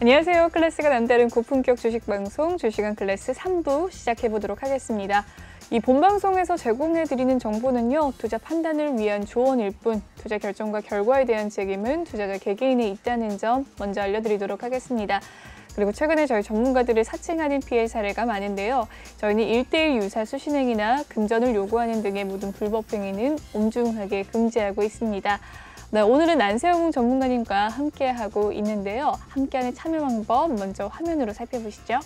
안녕하세요. 클래스가 남다른 고품격 주식 방송 주식은 클래스 3부 시작해 보도록 하겠습니다. 이 본방송에서 제공해드리는 정보는요, 투자 판단을 위한 조언일 뿐, 투자 결정과 결과에 대한 책임은 투자자 개개인에 있다는 점 먼저 알려드리도록 하겠습니다. 그리고 최근에 저희 전문가들을 사칭하는 피해 사례가 많은데요. 저희는 1:1 유사 수신행위나 금전을 요구하는 등의 모든 불법 행위는 엄중하게 금지하고 있습니다. 네, 오늘은 안세웅 전문가님과 함께하고 있는데요. 함께하는 참여 방법 먼저 화면으로 살펴보시죠.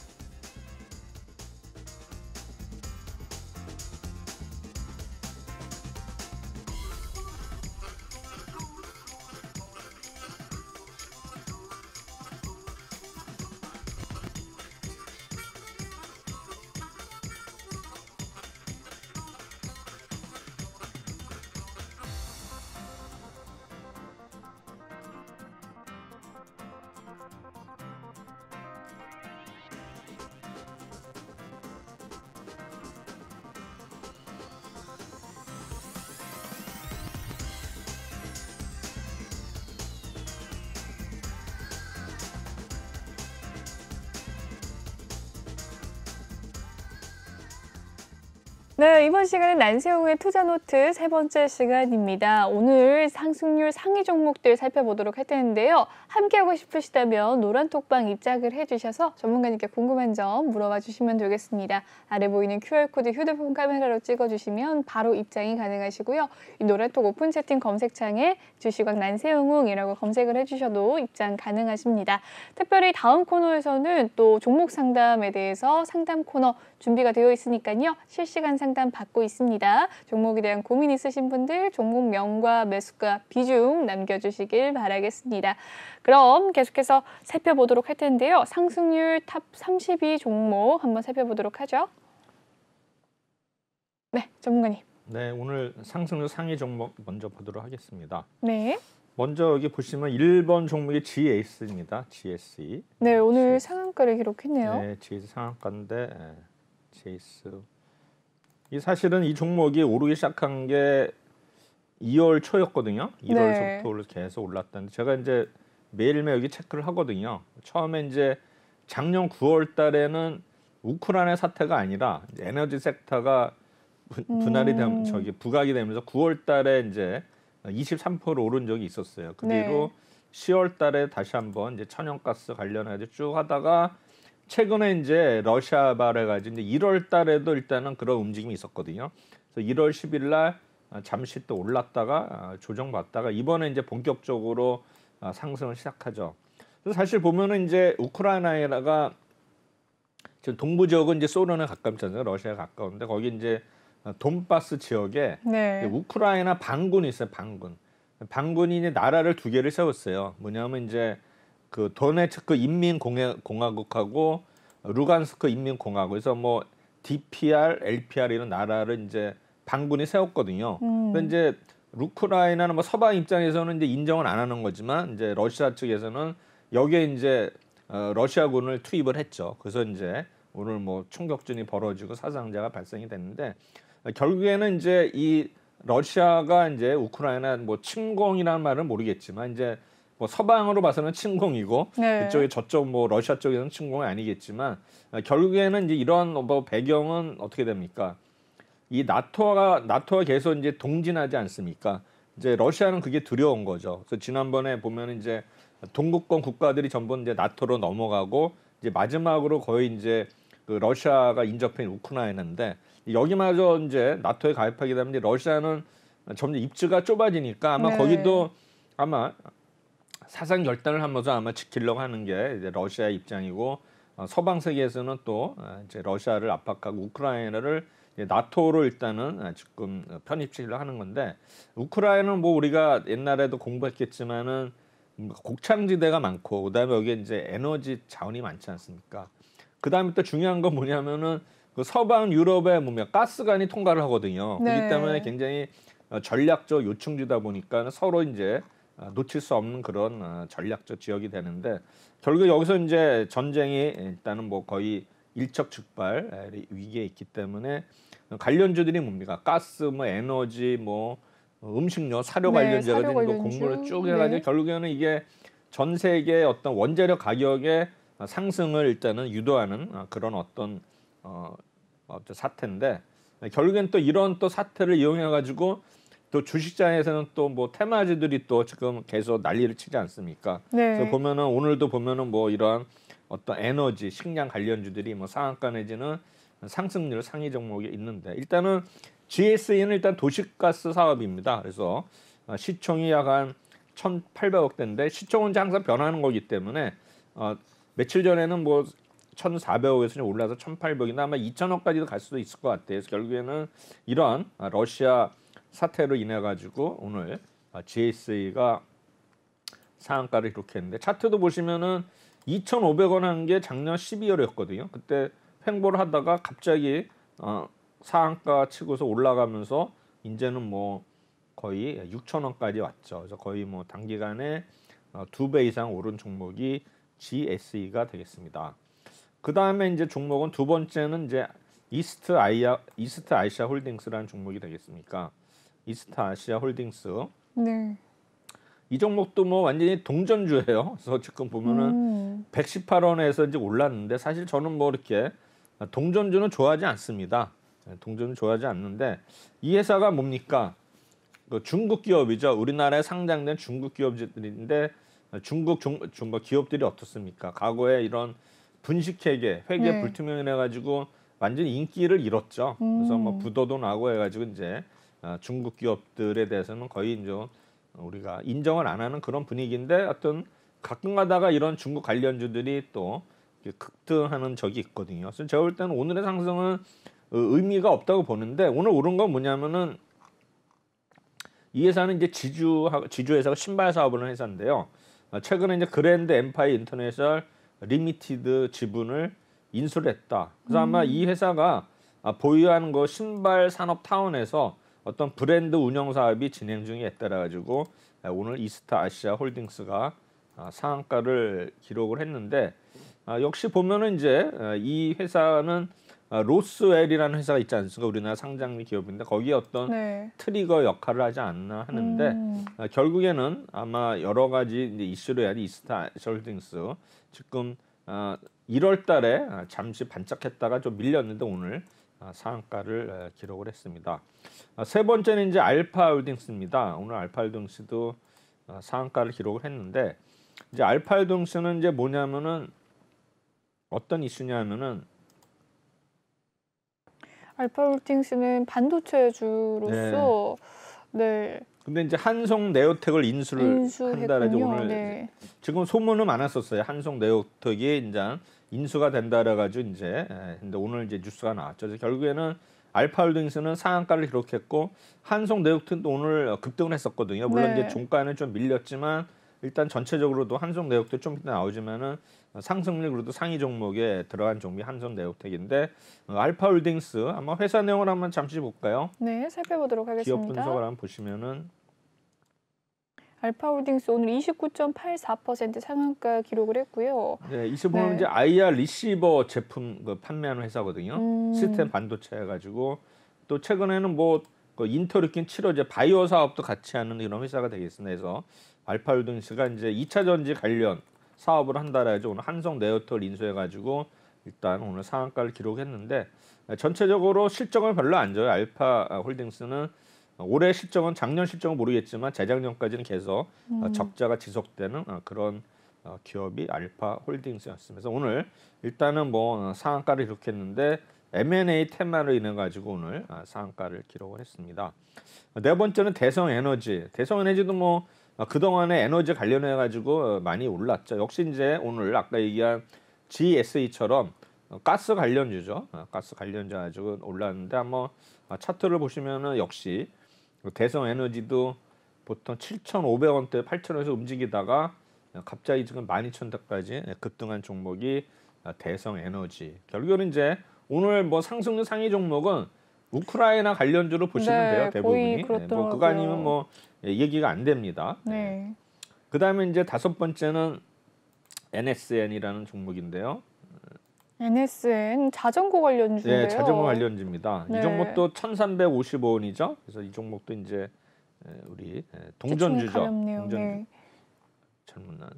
네, 이번 시간은 안세웅의 투자노트 세 번째 시간입니다. 오늘 상승률 상위 종목들 살펴보도록 할 텐데요. 함께하고 싶으시다면 노란톡방 입장을 해주셔서 전문가님께 궁금한 점 물어봐 주시면 되겠습니다. 아래 보이는 QR코드 휴대폰 카메라로 찍어주시면 바로 입장이 가능하시고요. 이 노란톡 오픈 채팅 검색창에 주식왕 안세웅이라고 검색을 해주셔도 입장 가능하십니다. 특별히 다음 코너에서는 또 종목 상담에 대해서 상담 코너 준비가 되어 있으니까요. 실시간 상담 받고 있습니다. 종목에 대한 고민 있으신 분들 종목명과 매수가 비중 남겨주시길 바라겠습니다. 그럼 계속해서 살펴보도록 할 텐데요. 상승률 탑 32 종목 한번 살펴보도록 하죠. 네, 전문가님. 네, 오늘 상승률 상위 종목 먼저 보도록 하겠습니다. 네. 먼저 여기 보시면 1번 종목이 GS입니다. GSE. 네, 오늘 상한가를 기록했네요. 네, GS 상한가인데 GS. 이 사실은 이 종목이 오르기 시작한 게 2월 초였거든요. 1월부터 계속 올랐다는데 제가 이제 매일매일 여기 체크를 하거든요. 처음에 이제 작년 9월 달에는 우크라이나 사태가 아니라 이제 에너지 섹터가 분할이 되면 부각이 되면서 9월 달에 이제 23% 오른 적이 있었어요. 그 뒤로 10월 달에 다시 한번 이제 천연가스 관련해서 쭉 하다가 최근에 이제 러시아발 해가지고 이제 1월 달에도 일단은 그런 움직임이 있었거든요. 그래서 1월 10일 날 잠시 또 올랐다가 조정받다가 이번에 이제 본격적으로 상승을 시작하죠. 그래서 사실 보면은 이제 우크라이나가 지금 동부 지역은 이제 소련에 가깝잖아요. 러시아에 가까운데 거기 이제 돈바스 지역에 우크라이나 반군이 있어요. 반군이 이제 나라를 두 개를 세웠어요. 뭐냐면 이제 그 도네츠크 인민공화국하고 루간스크 인민공화국. 그래서 뭐 DPR, LPR 이런 나라를 이제 반군이 세웠거든요. 근데 이제 우크라이나는 뭐 서방 입장에서는 이제 인정은 안 하는 거지만 이제 러시아 측에서는 여기에 이제 러시아군을 투입을 했죠. 그래서 이제 오늘 뭐 총격전이 벌어지고 사상자가 발생이 됐는데 결국에는 이제 이 러시아가 이제 우크라이나 뭐 침공이라는 말은 모르겠지만 이제 뭐 서방으로 봐서는 침공이고 이쪽에 저쪽 뭐 러시아 쪽에서는 침공이 아니겠지만 결국에는 이제 이런 뭐 배경은 어떻게 됩니까? 이 나토가 계속 이제 동진하지 않습니까? 이제 러시아는 그게 두려운 거죠. 그래서 지난번에 보면 이제 동구권 국가들이 전부 이제 나토로 넘어가고 이제 마지막으로 거의 이제 그 러시아가 인접한 우크라이나인데 여기마저 이제 나토에 가입하게 되면 이제 러시아는 점점 입지가 좁아지니까 아마 거기도 아마 사상 결단을 하면서 아마 지키려고 하는 게 이제 러시아의 입장이고 서방 세계에서는 또 이제 러시아를 압박하고 우크라이나를 나토로 일단은 지금 편입시키려고 하는 건데 우크라이나는 뭐 우리가 옛날에도 공부했겠지만은 곡창지대가 많고 그다음에 여기에 이제 에너지 자원이 많지 않습니까? 그다음에 또 중요한 건 뭐냐면은 그 서방 유럽에 보면 가스관이 통과를 하거든요. 그렇기 때문에 굉장히 전략적 요충지다 보니까 서로 이제 놓칠 수 없는 그런 전략적 지역이 되는데 결국 여기서 이제 전쟁이 일단은 뭐 거의 일촉즉발 위기에 있기 때문에 관련주들이 뭡니까? 가스, 뭐 에너지, 뭐 음식료, 사료 관련주가 공부를 쭉 해가지고 결국에는 이게 전 세계 어떤 원자력 가격의 상승을 일단은 유도하는 그런 어떤 사태인데 결국엔 또 이런 또 사태를 이용해 가지고 또 주식장에서는 또 뭐 테마주들이 또 지금 계속 난리를 치지 않습니까? 네. 그래서 보면은 오늘도 보면은 뭐 이러한 어떤 에너지, 식량 관련주들이 뭐 상한가 내지는 상승률 상위 종목이 있는데 일단은 GSE는 일단 도시가스 사업입니다. 그래서 시총이 약 한 1,800억 대인데 시총은 이제 항상 변하는 거기 때문에 며칠 전에는 뭐 1,400억에서 올라서 1,800이나 아마 2,000억까지도 갈 수도 있을 것 같아요. 그래서 결국에는 이러한 러시아 사태로 인해 가지고 오늘 GSE가 상한가를 기록했는데 차트도 보시면은 2,500원 한 게 작년 12월이었거든요. 그때 횡보를 하다가 갑자기 상한가 치고서 올라가면서 이제는 뭐 거의 6,000원까지 왔죠. 그래서 거의 뭐 단기간에 2배 이상 오른 종목이 GSE가 되겠습니다. 그 다음에 이제 종목은 두 번째는 이제 이스트 아시아 홀딩스라는 종목이 되겠습니까? 이스트 아시아 홀딩스. 네. 이 종목도 뭐 완전히 동전주예요. 그래서 지금 보면은 118원에서 이제 올랐는데 사실 저는 뭐 이렇게 동전주는 좋아하지 않습니다. 동전은 좋아하지 않는데 이 회사가 뭡니까? 그 중국 기업이죠. 우리나라에 상장된 중국 기업들인데 중국 기업들이 어떻습니까? 과거에 이런 분식회계, 회계 네. 불투명해 가지고 완전 인기를 잃었죠. 그래서 뭐 부도도 나고 해가지고 이제 중국 기업들에 대해서는 거의 이제 우리가 인정을 안 하는 그런 분위기인데 어떤 가끔 가다가 이런 중국 관련주들이 또 급등하는 적이 있거든요. 그래서 제가 볼 때는 오늘의 상승은 의미가 없다고 보는데 오늘 오른 건 뭐냐면은 이 회사는 이제 지주 회사가 신발 사업을 하는 회사인데요. 최근에 이제 그랜드 엠파이어 인터내셔널 리미티드 지분을 인수를 했다. 그래서 아마 이 회사가 보유하는 거 신발 산업 타운에서 어떤 브랜드 운영 사업이 진행 중에 따라 가지고 오늘 이스타 아시아 홀딩스가 상한가를 기록을 했는데 역시 보면은 이제 이 회사는 로스웰이라는 회사가 있지 않습니까? 우리나라 상장 기업인데 거기에 어떤 네. 트리거 역할을 하지 않나 하는데 결국에는 아마 여러 가지 이제 이슈로 해야 이스타 아시아 홀딩스 지금 1월 달에 잠시 반짝했다가 좀 밀렸는데 오늘 상한가를 기록을 했습니다. 세 번째는 이제 알파홀딩스입니다. 오늘 알파홀딩스도 상한가를 기록을 했는데 이제 알파홀딩스는 이제 뭐냐면은 어떤 이슈냐면은 알파홀딩스는 반도체주로서 네. 근데 이제 한송 네오텍을 인수를 한다라지 오늘 네. 지금 소문은 많았었어요. 한송 네오텍이 이제 인수가 된다라 가지고 이제 근데 오늘 이제 뉴스가 나왔죠. 그래서 결국에는 알파홀딩스는 상한가를 기록했고 한송 네오텍도 오늘 급등을 했었거든요. 물론 네. 이제 종가는 좀 밀렸지만 일단 전체적으로도 한송 네오텍 좀 이따 나오지만은 상승률 그래도 상위 종목에 들어간 종목이 한송 네오텍인데 알파홀딩스 아마 회사 내용을 한번 잠시 볼까요? 네, 살펴보도록 하겠습니다. 기업 분석을 한번 보시면은 알파홀딩스 오늘 29.84% 상한가 기록을 했고요. 네, 이 보면 이제 IR 리시버 제품 판매하는 회사거든요. 시스템 반도체 해가지고 또 최근에는 뭐 인터루킨 치료제 바이오 사업도 같이 하는 이런 회사가 되겠습니다. 그래서 알파홀딩스가 이제 2차 전지 관련 사업을 한다라 해서 오늘 한성 네오텍을 인수해가지고 일단 오늘 상한가를 기록했는데 전체적으로 실적은 별로 안 좋아요. 알파홀딩스는 올해 실적은 작년 실적은 모르겠지만 재작년까지는 계속 적자가 지속되는 그런 기업이 알파홀딩스였습니다. 그래서 오늘 일단은 뭐 상한가를 기록했는데 M&A 테마로 인해 가지고 오늘 상한가를 기록을 했습니다. 네 번째는 대성에너지. 대성에너지도 뭐 그동안에 에너지 관련해 가지고 많이 올랐죠. 역시 이제 오늘 아까 얘기한 GSE처럼 가스 관련주죠. 가스 관련주 가지고 올랐는데 한번 차트를 보시면은 역시 대성에너지도 보통 7,500원대 8,000원에서 움직이다가 갑자기 지금 12,000원대까지 급등한 종목이 대성에너지. 결국은 이제 오늘 뭐 상승률 상위 종목은 우크라이나 관련주로 보시면 돼요. 대부분이. 뭐 그거 아니면 뭐 얘기가 안 됩니다. 네. 그다음에 이제 다섯 번째는 NSN이라는 종목인데요. NSN 자전거 관련주인데요. 네, 자전거 관련주입니다. 이 종목도 1,355원이죠. 그래서 이 종목도 이제 우리 동전주죠. 동전. 네. 잘못 나왔네.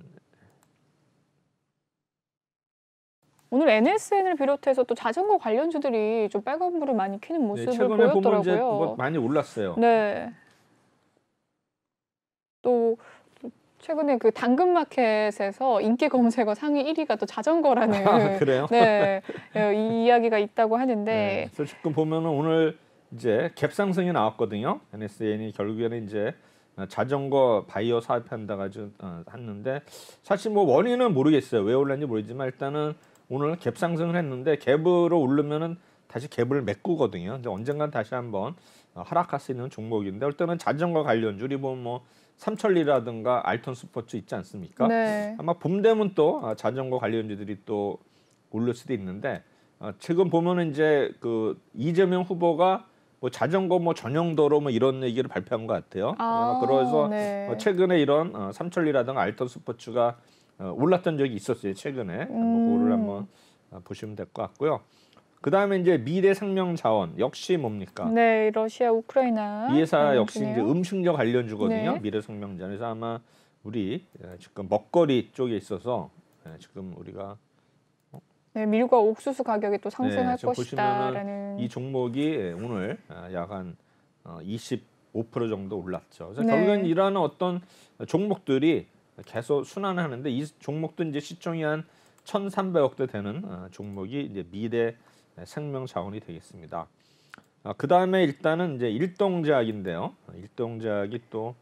오늘 NSN을 비롯해서 또 자전거 관련주들이 좀 빨간불을 많이 켜는 네, 모습을 최근에 보면 이제 보였더라고요. 뭐 많이 올랐어요. 네. 또 최근에 그 당근마켓에서 인기 검색어 상위 1위가 또 자전거라는 아, 그래요? 네, 이 이야기가 있다고 네, 하는데 그래서 지금 보면은 오늘 이제 갭 상승이 나왔거든요. NSN이 결국에는 이제 자전거 바이오 사업한다 가지고 했는데 사실 뭐 원인은 모르겠어요. 왜 올랐는지 모르지만 일단은 오늘 갭 상승을 했는데 갭으로 오르면은 다시 갭을 메꾸거든요. 이제 언젠간 다시 한번 하락할 수 있는 종목인데 일단은 자전거 관련주 우리 보면 뭐 삼천리라든가 알톤 스포츠 있지 않습니까? 네. 아마 봄 되면 또 자전거 관련주들이 또 오를 수도 있는데 지금 보면은 이제 그 이재명 후보가 뭐 자전거 뭐 전용 도로 뭐 이런 얘기를 발표한 것 같아요. 그래서 네. 최근에 이런 삼천리라든가 알톤 스포츠가 올랐던 적이 있었어요. 최근에 그거를 한번 보시면 될 것 같고요. 그 다음에 이제 미래 생명자원 역시 뭡니까? 네, 러시아, 우크라이나 이 회사 역시 관련주네요. 이제 음식료 관련주거든요. 네. 미래 생명자원. 그래서 아마 우리 지금 먹거리 쪽에 있어서 지금 우리가 네, 밀과 옥수수 가격이 또 상승할 지금 것이다라는. 이 종목이 오늘 약 한 25% 정도 올랐죠. 그래서 네. 결국엔 이러한 어떤 종목들이 계속 순환하는데 이 종목도 이제 시총이 한 1,300억대 되는 종목이 이제 미래 생명자원이 되겠습니다. 그 다음에 일단은 이제 일동제약인데요. 일동제약이 또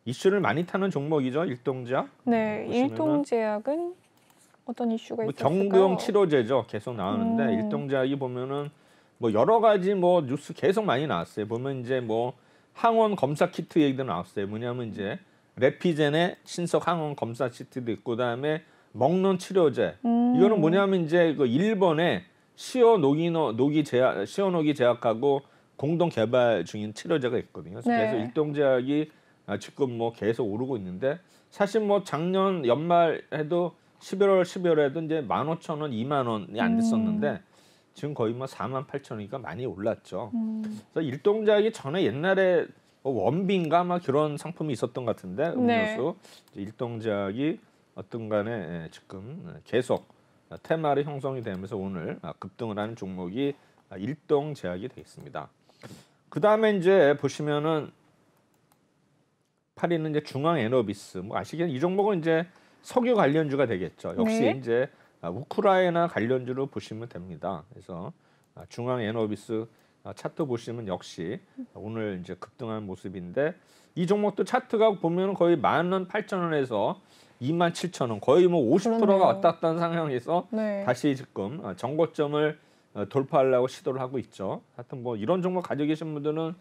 이슈를 많이 타는 종목이죠. 일동제약. 네, 보시면은 일동제약은 어떤 이슈가 뭐 있었을까요? 경구용 치료제죠. 계속 나오는데 일동제약이 보면은 뭐 여러 가지 뭐 뉴스 계속 많이 나왔어요. 보면 이제 뭐 항원 검사 키트 얘기도 나왔어요. 뭐냐면 이제 레피젠의 신속 항원 검사 키트도 있고 그다음에 먹는 치료제. 이거는 뭐냐면 이제 그 일본의 시오노기 제약하고 공동 개발 중인 치료제가 있거든요. 그래서 네. 계속 일동제약이 지금 뭐 계속 오르고 있는데 사실 뭐 작년 연말 해도 11월에도 이제 15,000원, 2만 원이 안 됐었는데 지금 거의 뭐 48,000원이니까 많이 올랐죠. 그래서 일동제약이 전에 옛날에 뭐 원빈가 막 그런 상품이 있었던 것 같은데 음료수 일동제약이 어떤 간에 지금 계속 테마를 형성이 되면서 오늘 급등을 하는 종목이 일동제약이 되겠습니다. 그 다음에 이제 보시면은 8위는 이제 중앙에너비스. 뭐 아시겠는 이 종목은 이제 석유 관련주가 되겠죠. 역시 네. 이제 우크라이나 관련주로 보시면 됩니다. 그래서 중앙에너비스 차트 보시면 역시 오늘 이제 급등한 모습인데 이 종목도 차트가 보면 거의 18,000원에서 27,000원 거의 뭐 50%가 그렇네요. 왔다 갔다 하는 상황에서 네. 다시 지금 정고점을 돌파하려고 시도를 하고 있죠. 하여튼 뭐 이런 종목 가지고 계신 분들은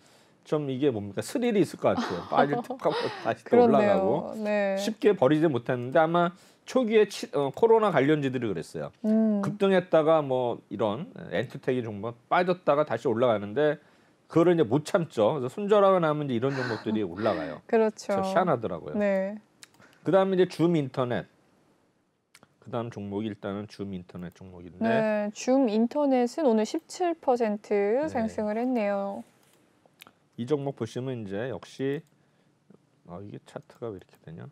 좀 이게 뭡니까 스릴이 있을 것 같아요. 빠질 듯하고 다시 또 올라가고 그렇네요. 네. 쉽게 버리지 못했는데 아마 초기에 코로나 관련주들이 그랬어요. 급등했다가 뭐 이런 엔투테크 종목 빠졌다가 다시 올라가는데 그거를 이제 못 참죠. 그래서 손절하고 나면 이제 이런 종목들이 올라가요. 그렇죠. 희한하더라고요. 네. 그다음에 이제 줌인터넷. 그다음 종목이 일단은 줌인터넷 종목인데 네, 줌 인터넷은 오늘 17% 상승을 했네요. 이 종목 보시면 이제 역시 이게 차트가 왜 이렇게 되냐?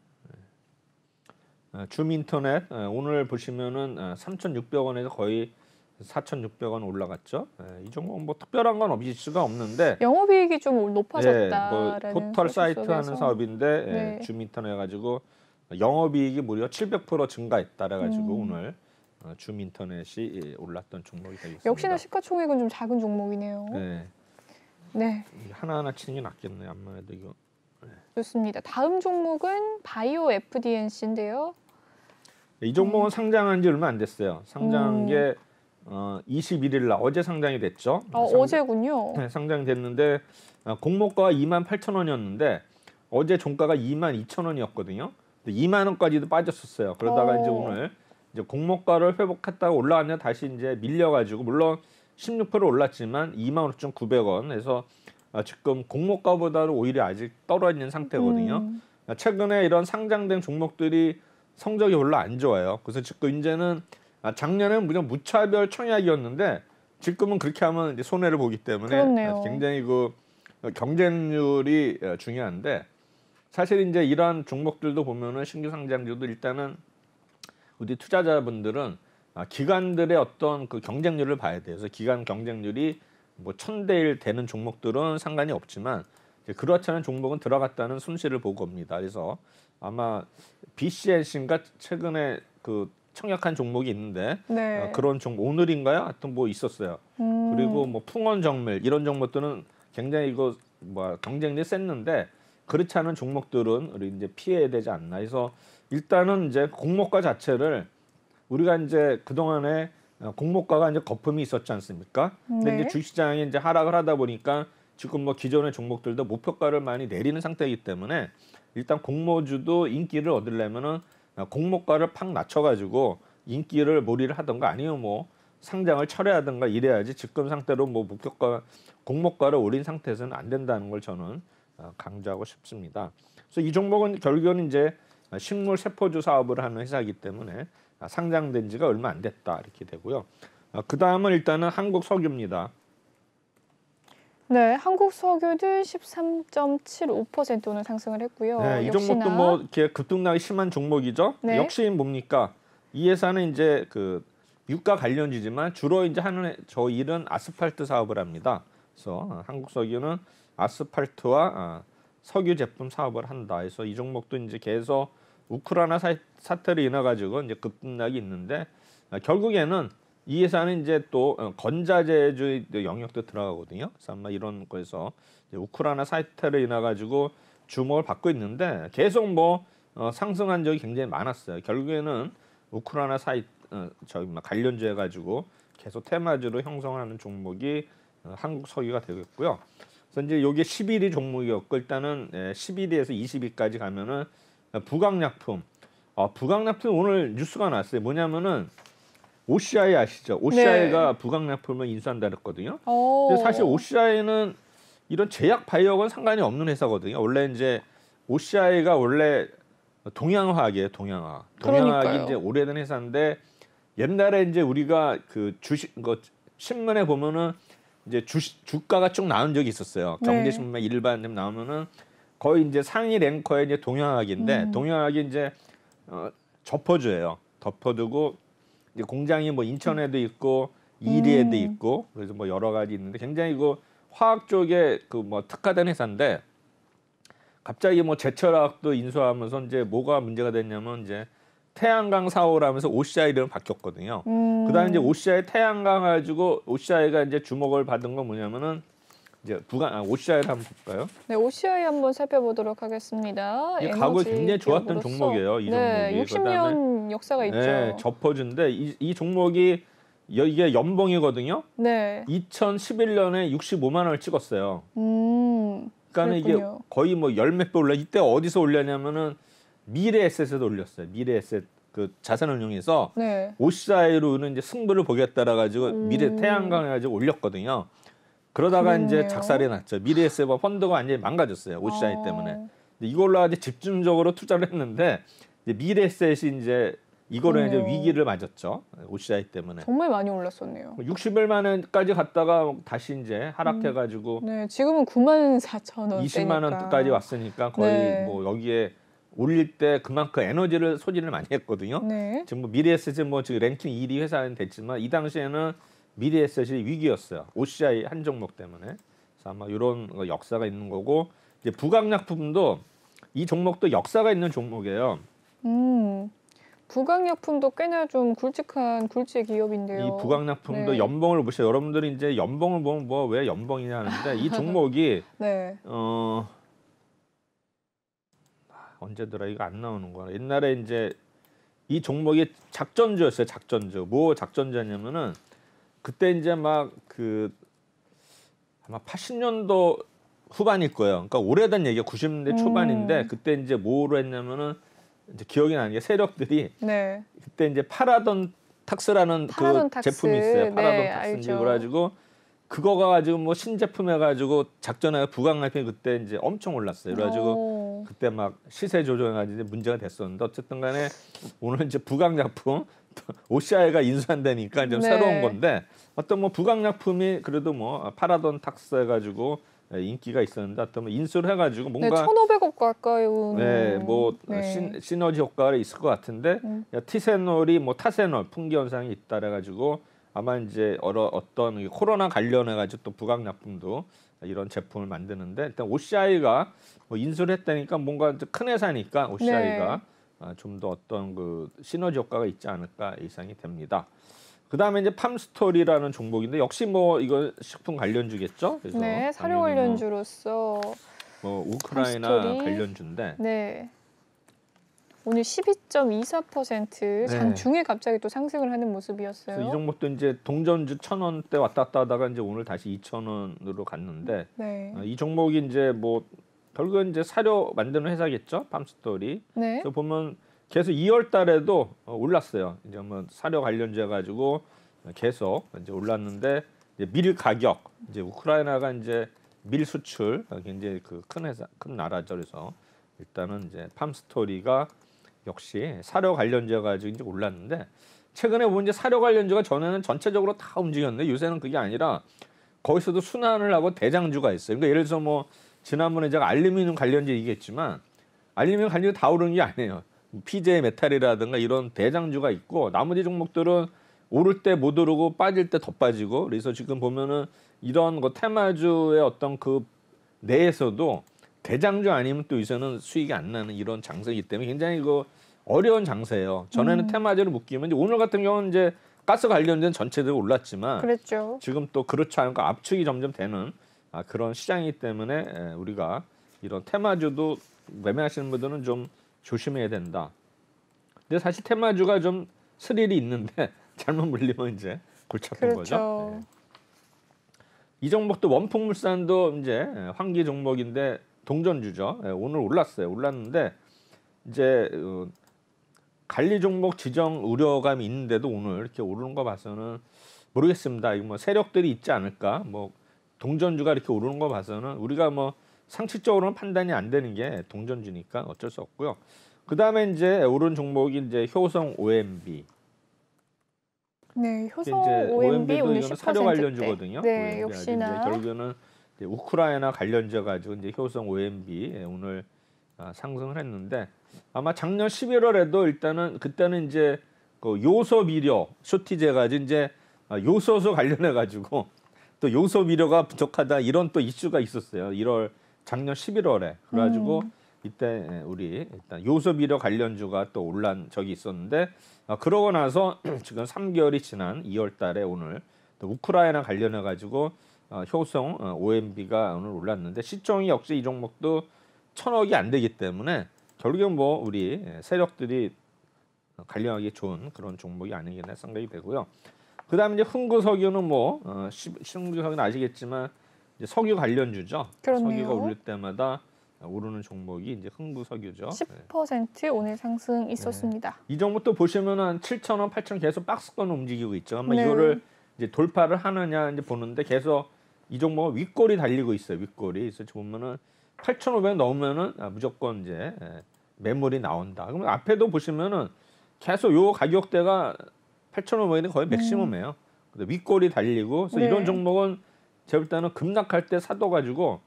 줌인터넷 오늘 보시면은 3,600원에서 거의 4,600원 올라갔죠. 이 종목은 뭐 특별한 건 없을 수가 없는데 영업이익이 좀 뭐 높아졌다라는 포털 소식 사이트 속에서. 하는 사업인데 네. 줌인터넷 가지고 영업이익이 무려 700% 증가했다래 가지고 오늘 줌인터넷이 올랐던 종목이 되겠습니다. 역시나 시가총액은 좀 작은 종목이네요. 네. 네, 하나하나 치는 게 낫겠네. 암만 해도 이거. 좋습니다. 다음 종목은 바이오 FDNC인데요. 이 종목은 상장한 지 얼마 안 됐어요. 상장한 게 21일 날 어제 상장이 됐죠. 어제군요. 네, 상장이 됐는데 공모가가 28,000원이었는데 어제 종가가 22,000원이었거든요. 2만 원까지도 빠졌었어요. 그러다가 이제 오늘 이제 공모가를 회복했다가 올라왔는데 다시 이제 밀려가지고 물론 16% 올랐지만 25,900원 해서 지금 공모가보다는 오히려 아직 떨어지는 상태거든요. 최근에 이런 상장된 종목들이 성적이 별로 안 좋아요. 그래서 지금 이제는 작년에는 무조건 무차별 청약이었는데 지금은 그렇게 하면 이제 손해를 보기 때문에 그렇네요. 굉장히 그 경쟁률이 중요한데 사실 이제 이러한 종목들도 보면은 신규 상장주도 일단은 우리 투자자분들은 기관들의 어떤 그 경쟁률을 봐야 돼요. 그래서 기관 경쟁률이 뭐 1000대1 되는 종목들은 상관이 없지만 이제 그렇지 않은 종목은 들어갔다는 순시를 보고 옵니다. 그래서 아마 BCNC인가 최근에 그 청약한 종목이 있는데 네. 그런 종목 오늘인가요? 하여튼 뭐 있었어요. 그리고 뭐 풍원정밀 이런 종목들은 굉장히 이거 뭐 경쟁력이 셌는데 그렇지 않은 종목들은 우리 이제 피해야 되지 않나. 그래서 일단은 이제 공모가 자체를 우리가 이제 그 동안에 공모가가 이제 거품이 있었지 않습니까? 근데 네. 이제 주식시장이 이제 하락을 하다 보니까 지금 뭐 기존의 종목들도 목표가를 많이 내리는 상태이기 때문에 일단 공모주도 인기를 얻으려면은 공모가를 팍 낮춰가지고 인기를 몰이를 하던가 아니면 뭐 상장을 철회하던가 이래야지 지금 상태로 뭐 목표가 공모가를 올린 상태에서는 안 된다는 걸 저는 강조하고 싶습니다. 그래서 이 종목은 결국은 이제 식물 세포주 사업을 하는 회사이기 때문에 상장된 지가 얼마 안 됐다 이렇게 되고요. 그 다음은 일단은 한국석유입니다. 네, 한국석유는 13.75% 오늘 상승을 했고요. 네, 이 역시나 종목도 뭐 이렇게 급등락이 심한 종목이죠. 네. 역시 뭡니까? 이 회사는 이제 그 유가 관련주지만 주로 이제 하는 저 일은 아스팔트 사업을 합니다. 그래서 한국석유는 아스팔트와 석유 제품 사업을 한다. 그래서 이 종목도 이제 계속 우크라이나 사태로 인해 가지고 이제 급등락이 있는데 결국에는 이 회사는 이제 또 건자재주의 영역도 들어가거든요. 그래서 아마 이런 거에서 이제 우크라이나 사태로 인해 가지고 주목을 받고 있는데 계속 뭐 상승한 적이 굉장히 많았어요. 결국에는 우크라이나 저기 관련주해 가지고 계속 테마주로 형성하는 종목이 한국 석유가 되겠고요. 그래서 이제 요게 11위 종목이었고 일단은 11위에서 20위까지 가면은 부강약품. 부강약품 오늘 뉴스가 났어요. 뭐냐면은 OCI 아시죠? OCI가 네. 부강약품을 인수한다 그랬거든요. 오. 근데 사실 OCI는 이런 제약 바이오하고는 상관이 없는 회사거든요. 원래 이제 OCI가 원래 동양화학이에요. 동양화학. 동양화학이 그러니까요. 이제 오래된 회사인데 옛날에 이제 우리가 그 주식 신문에 보면은 이제 주가가 쭉 나온 적이 있었어요. 네. 경제신문 일반 나오면은 거의 이제 상위 랭커에 이제 동양화학인데 동양화학이 이제 덮어줘요. 덮어두고 이제 공장이 뭐 인천에도 있고 이리에도 있고 그래서 뭐 여러 가지 있는데 굉장히 이거 화학 쪽에 그 뭐 특화된 회사인데 갑자기 뭐 제철화학도 인수하면서 이제 뭐가 문제가 됐냐면 이제 태양광 사업을 하면서 OCI 이름이 바뀌었거든요. 그다음에 이제 OCI 태양광 가지고 OCI가 이제 주목을 받은 건 뭐냐면은 이제 OCI를 한번 볼까요? 네, OCI 한번 살펴보도록 하겠습니다. 이게 과거에 에너지 굉장히 좋았던 기업으로서. 종목이에요. 이 네, 종목이. 60년 역사가 있죠. 네, 접어준데 이 종목이 이게 연봉이거든요. 네. 2011년에 65만 원을 찍었어요. 그러니까 이게 그랬군요. 거의 뭐 열 몇 배 올라. 이때 어디서 올렸냐면은 미래에셋에도 올렸어요. 미래에셋 그 자산을 이용해서 네. OCI로는 이제 승부를 보겠다라 가지고 미래 태양광 해가지고 올렸거든요. 그러다가 이제 그렇네요. 작살이 났죠. 미래에셋과 펀드가 완전히 망가졌어요. OCI 때문에. 아. 이걸로 아주 집중적으로 투자를 했는데 이제 미래에셋이 이제 이거로 이제 위기를 맞았죠. OCI 때문에. 정말 많이 올랐었네요. 60여만 원까지 갔다가 다시 이제 하락해가지고 네, 지금은 94,000원. 20만 원까지 왔으니까 거의 네. 뭐 여기에 올릴 때 그만큼 에너지를 소진을 많이 했거든요. 네. 지금 뭐 미래에셋이 뭐 지금 랭킹 1위 회사는 됐지만 이 당시에는 미래에셋이 위기였어요. OCI 한 종목 때문에. 그래서 아마 이런 역사가 있는 거고 이제 부강약품도 이 종목도 역사가 있는 종목이에요. 부강약품도 꽤나 좀 굵직한 굵직 기업인데요. 이 부강약품도 네. 연봉을 보세요. 여러분들이 이제 연봉을 보면 뭐 왜 연봉이냐 하는데 이 종목이 네. 언제더라 이거 안 나오는 거야. 옛날에 이제 이 종목이 작전주였어요. 작전주. 뭐 작전주냐면은 그때 이제 막 그 아마 80년도 후반일 거예요. 그러니까 오래된 얘기가 90년대 초반인데 그때 이제 뭐로 했냐면은 이제 기억이 나는 게 세력들이 네. 그때 이제 파라돈 탁스라는 파라돈 그 탁스. 제품이 있어요. 파라돈 네, 탁스인지 알죠. 그래가지고 그거가 가지고 뭐 신제품 해가지고 작전해 부강약품이 그때 이제 엄청 올랐어요. 그래가지고 그때 막 시세 조정해가지고 문제가 됐었는데 어쨌든간에 오늘 이제 부강약품 OCI가 인수한다니까 좀 네. 새로운 건데 어떤 뭐 부강약품이 그래도 뭐 파라돈 탁스 해가지고 인기가 있었는데 하여튼 인수를 해가지고 네, 뭔가 1,500억 가까이 오는. 네, 뭐 네. 시너지 효과가 있을 것 같은데 티세놀이 뭐 타세놀 풍기 현상이 있다 그래가지고 아마 이제 어떤 코로나 관련해가지고 또 부각약품도 이런 제품을 만드는데 일단 OCI가 뭐 인수를 했다니까 뭔가 큰 회사니까 OCI가 좀 더 어떤 그 시너지 효과가 있지 않을까 예상이 됩니다. 그 다음에 이제 팜스토리라는 종목인데 역시 뭐 이거 식품 관련주겠죠. 그래서 네, 사료 당연히 관련주로서 뭐 우크라이나 팜스토리. 관련주인데 네. 오늘 12.24% 네. 장중에 갑자기 또 상승을 하는 모습이었어요. 그래서 이 종목도 이제 동전주 1,000원대 왔다 갔다 하다가 이제 오늘 다시 2,000원으로 갔는데 네. 이 종목이 이제 뭐 결국은 이제 사료 만드는 회사겠죠. 팜스토리. 네. 그래서 보면 계속 2월 달에도 올랐어요. 이제 뭐 사료 관련주해 가지고 계속 이제 올랐는데 이제 밀 가격 이제 우크라이나가 이제 밀 수출 굉장히 그 큰 회사 큰 나라죠. 그래서 일단은 이제 팜스토리가 역시 사료 관련주해 가지고 이제 올랐는데 최근에 보면 이제 사료 관련주가 전에는 전체적으로 다 움직였는데 요새는 그게 아니라 거기서도 순환을 하고 대장주가 있어요. 그러니까 예를 들어서 뭐 지난번에 제가 알루미늄 관련주 얘기했지만 알루미늄 관련주 다 오르는 게 아니에요. PJ 메탈이라든가 이런 대장주가 있고 나머지 종목들은 오를 때 못 오르고 빠질 때 더 빠지고 그래서 지금 보면은 이런 거 테마주의 어떤 그 내에서도 대장주 아니면 또 요새는 수익이 안 나는 이런 장세이기 때문에 굉장히 그 어려운 장세예요. 전에는 테마주를 묶이면 이제 오늘 같은 경우는 이제 가스 관련된 전체적으로 올랐지만 그랬죠. 지금 또 그렇지 않고 압축이 점점 되는 그런 시장이기 때문에 우리가 이런 테마주도 매매하시는 분들은 좀 조심해야 된다. 근데 사실 테마주가 좀 스릴이 있는데 잘못 물리면 이제 골치 아픈 그렇죠. 거죠. 네. 이 종목도 원풍물산도 이제 환기 종목인데 동전주죠. 오늘 올랐어요. 올랐는데 이제 관리 종목 지정 우려감이 있는데도 오늘 이렇게 오르는 거 봐서는 모르겠습니다. 이거 뭐 세력들이 있지 않을까? 뭐 동전주가 이렇게 오르는 거 봐서는 우리가 뭐 상식적으로는 판단이 안 되는 게 동전주니까 어쩔 수 없고요. 그 다음에 이제 오른 종목이 이제 효성 OMB. 네, 효성 이제 OMB 오늘 이거는 10%대. 사료 관련주거든요. 네, OMB. 역시나. 이제 결국에는 이제 우크라이나 관련주 가지고 이제 효성 OMB 오늘 상승을 했는데 아마 작년 11월에도 일단은 그때는 이제 그 요소 비료 쇼티제 가지고 이제 요소수 관련해 가지고 또 요소 비료가 부족하다 이런 또 이슈가 있었어요. 작년 11월에 그래가지고 이때 우리 일단 요소 비료 관련주가 또 올란 적이 있었는데 그러고 나서 지금 3개월이 지난 2월달에 오늘 또 우크라이나 관련해 가지고 효성 OMB가 오늘 올랐는데 시총이 역시 이 종목도 1,000억이 안 되기 때문에 결국엔 뭐 우리 세력들이 관련하기 좋은 그런 종목이 아니겠나 생각이 되고요. 그다음에 이제 흥구석유는 뭐 흥구석유는 아시겠지만 이제 석유 관련주죠. 그렇네요. 석유가 오를 때마다 오르는 종목이 이제 흥구석유죠. 10% 오늘 상승 있었습니다. 이 종목도 보시면은 한 7,000원, 8,000원 계속 박스권 움직이고 있죠. 아마 네. 이거를 이제 돌파를 하느냐 이제 보는데 계속 이 종목은 윗골이 달리고 있어요. 윗골이. 그래서 보면은 8,500 넘으면은 무조건 이제 매물이 나온다. 그러면 앞에도 보시면은 계속 요 가격대가 8,500이 거의 맥시멈이에요. 근데 윗골이 달리고 그래서 네. 이런 종목은 제가 볼 때는 급락할 때 사둬가지고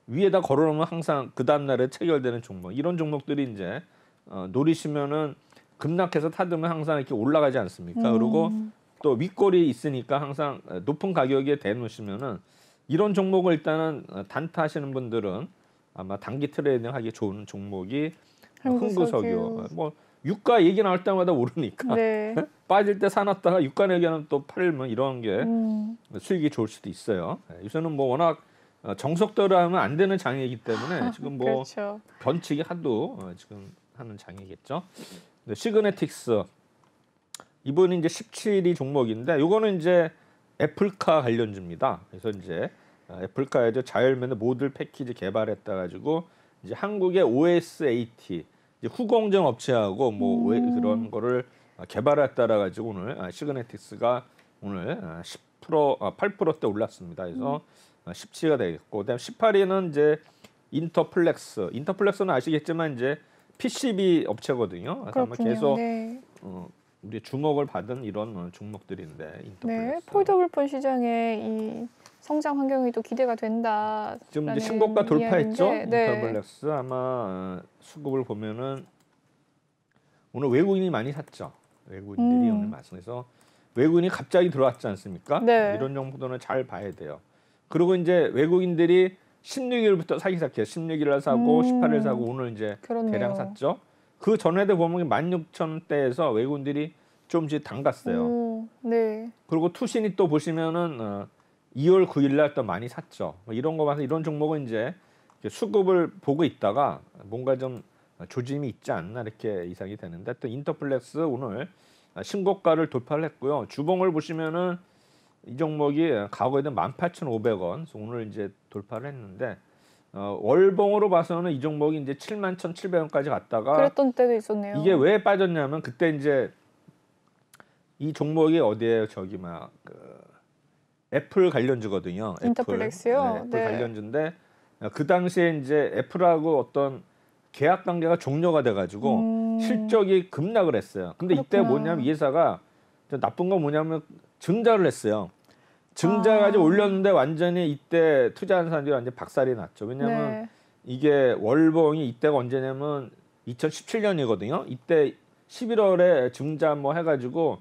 위에다 걸어놓으면 항상 그 다음 날에 체결되는 종목. 이런 종목들이 이제 노리시면은 급락해서 타두면 항상 이렇게 올라가지 않습니까? 그리고 또 윗골이 있으니까 항상 높은 가격에 대놓으시면은 이런 종목을 일단은 단타하시는 분들은 아마 단기 트레이딩하기 좋은 종목이 흥구석유. 뭐 유가 얘기 나올 때마다 오르니까 네. 빠질 때 사놨다가 유가 얘기하면 또 팔면 이런 게 수익이 좋을 수도 있어요. 요새는 뭐 워낙 정석대로 하면 안 되는 장이기 때문에 지금 뭐 그렇죠. 변칙이 하도 지금 하는 장이겠죠. 시그네틱스 이번이 이제 17위 종목인데 요거는 이제 애플카 관련주입니다. 그래서 이제 애플카에서 자율면허 모듈 패키지 개발했다 가지고 이제 한국의 OSAT 이제 후공정 업체하고 뭐 그런 거를 개발했다라 가지고 오늘 시그네틱스가 오늘 8%대 올랐습니다. 그래서 17위가 되겠고, 그다음 18위는 이제 인터플렉스는 아시겠지만 이제 PCB 업체거든요. 그래서 아마 계속 네. 우리 주목을 받은 이런 종목들인데 인터플렉스. 네, 폴더블 폰 시장에 이 성장 환경이 또 기대가 된다. 지금 이제 신고가 돌파했죠. 네. 인터블랙스 아마 수급을 보면은 오늘 외국인이 많이 샀죠. 외국인들이 오늘 말씀해서 외국인이 갑자기 들어왔지 않습니까? 네. 이런 정도는 잘 봐야 돼요. 그리고 이제 외국인들이 16일부터 사기 시작해요. 16일을 사고 18일 사고 오늘 이제 그렇네요. 대량 샀죠. 그 전에도 보면 16,000대에서 외국인들이 좀씩 담갔어요. 네. 그리고 투신이 또 보시면은 2월 9일 날 또 많이 샀죠. 이런 거 봐서 이런 종목은 이제 수급을 보고 있다가 뭔가 좀 조짐이 있지 않나 이렇게 이상이 되는데 또 인터플렉스 오늘 신고가를 돌파를 했고요. 주봉을 보시면은 이 종목이 과거에는 18,500원, 오늘 이제 돌파를 했는데 월봉으로 봐서는 이 종목이 이제 71,700원까지 갔다가 그랬던 때도 있었네요. 이게 왜 빠졌냐면 그때 이제 이 종목이 어디에요? 저기 막 애플 관련주거든요. 인터플렉스요? 애플 네. 관련주인데 그 당시에 이제 애플하고 어떤 계약 관계가 종료가 돼가지고 실적이 급락을 했어요. 근데 이때 그렇구나. 뭐냐면 이 회사가 나쁜 건 뭐냐면 증자를 했어요. 증자까지 올렸는데 완전히 이때 투자한 사람들이 완전 박살이 났죠. 왜냐하면 네. 이게 월봉이 이때가 언제냐면 2017년이거든요. 이때 11월에 증자 뭐 해가지고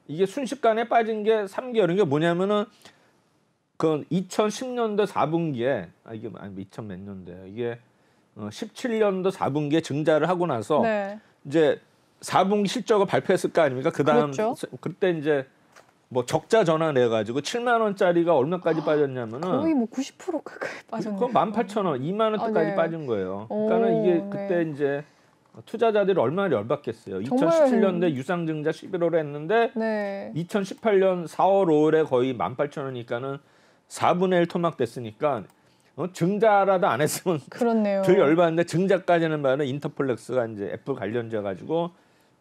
이게 순식간에 빠진 게 3개월. 이게 뭐냐면은 그 2010년도 4분기에 이게 아니 2000 몇 년도예요. 이게 17년도 4분기에 증자를 하고 나서 네. 이제 4분기 실적을 발표했을 거 아닙니까? 그다음 그렇죠. 그때 이제 뭐 적자 전환 해가지고 7만 원짜리가 얼마까지 빠졌냐면은 거의 뭐 90% 가까이 빠졌네요. 그건 18,000원, 2만 원대까지 네. 빠진 거예요. 오, 그러니까는 이게 네. 그때 이제 투자자들이 얼마나 열받겠어요. 정말 2017년도에 유상증자 11월에 했는데 네. 2018년 4월, 5월에 거의 18,000원이니까는 4분의 1 토막됐으니까 증자라도 안 했으면 그렇네요. 덜 열받는데 증자까지는 말은 인터플렉스가 이제 애플 관련자 가지고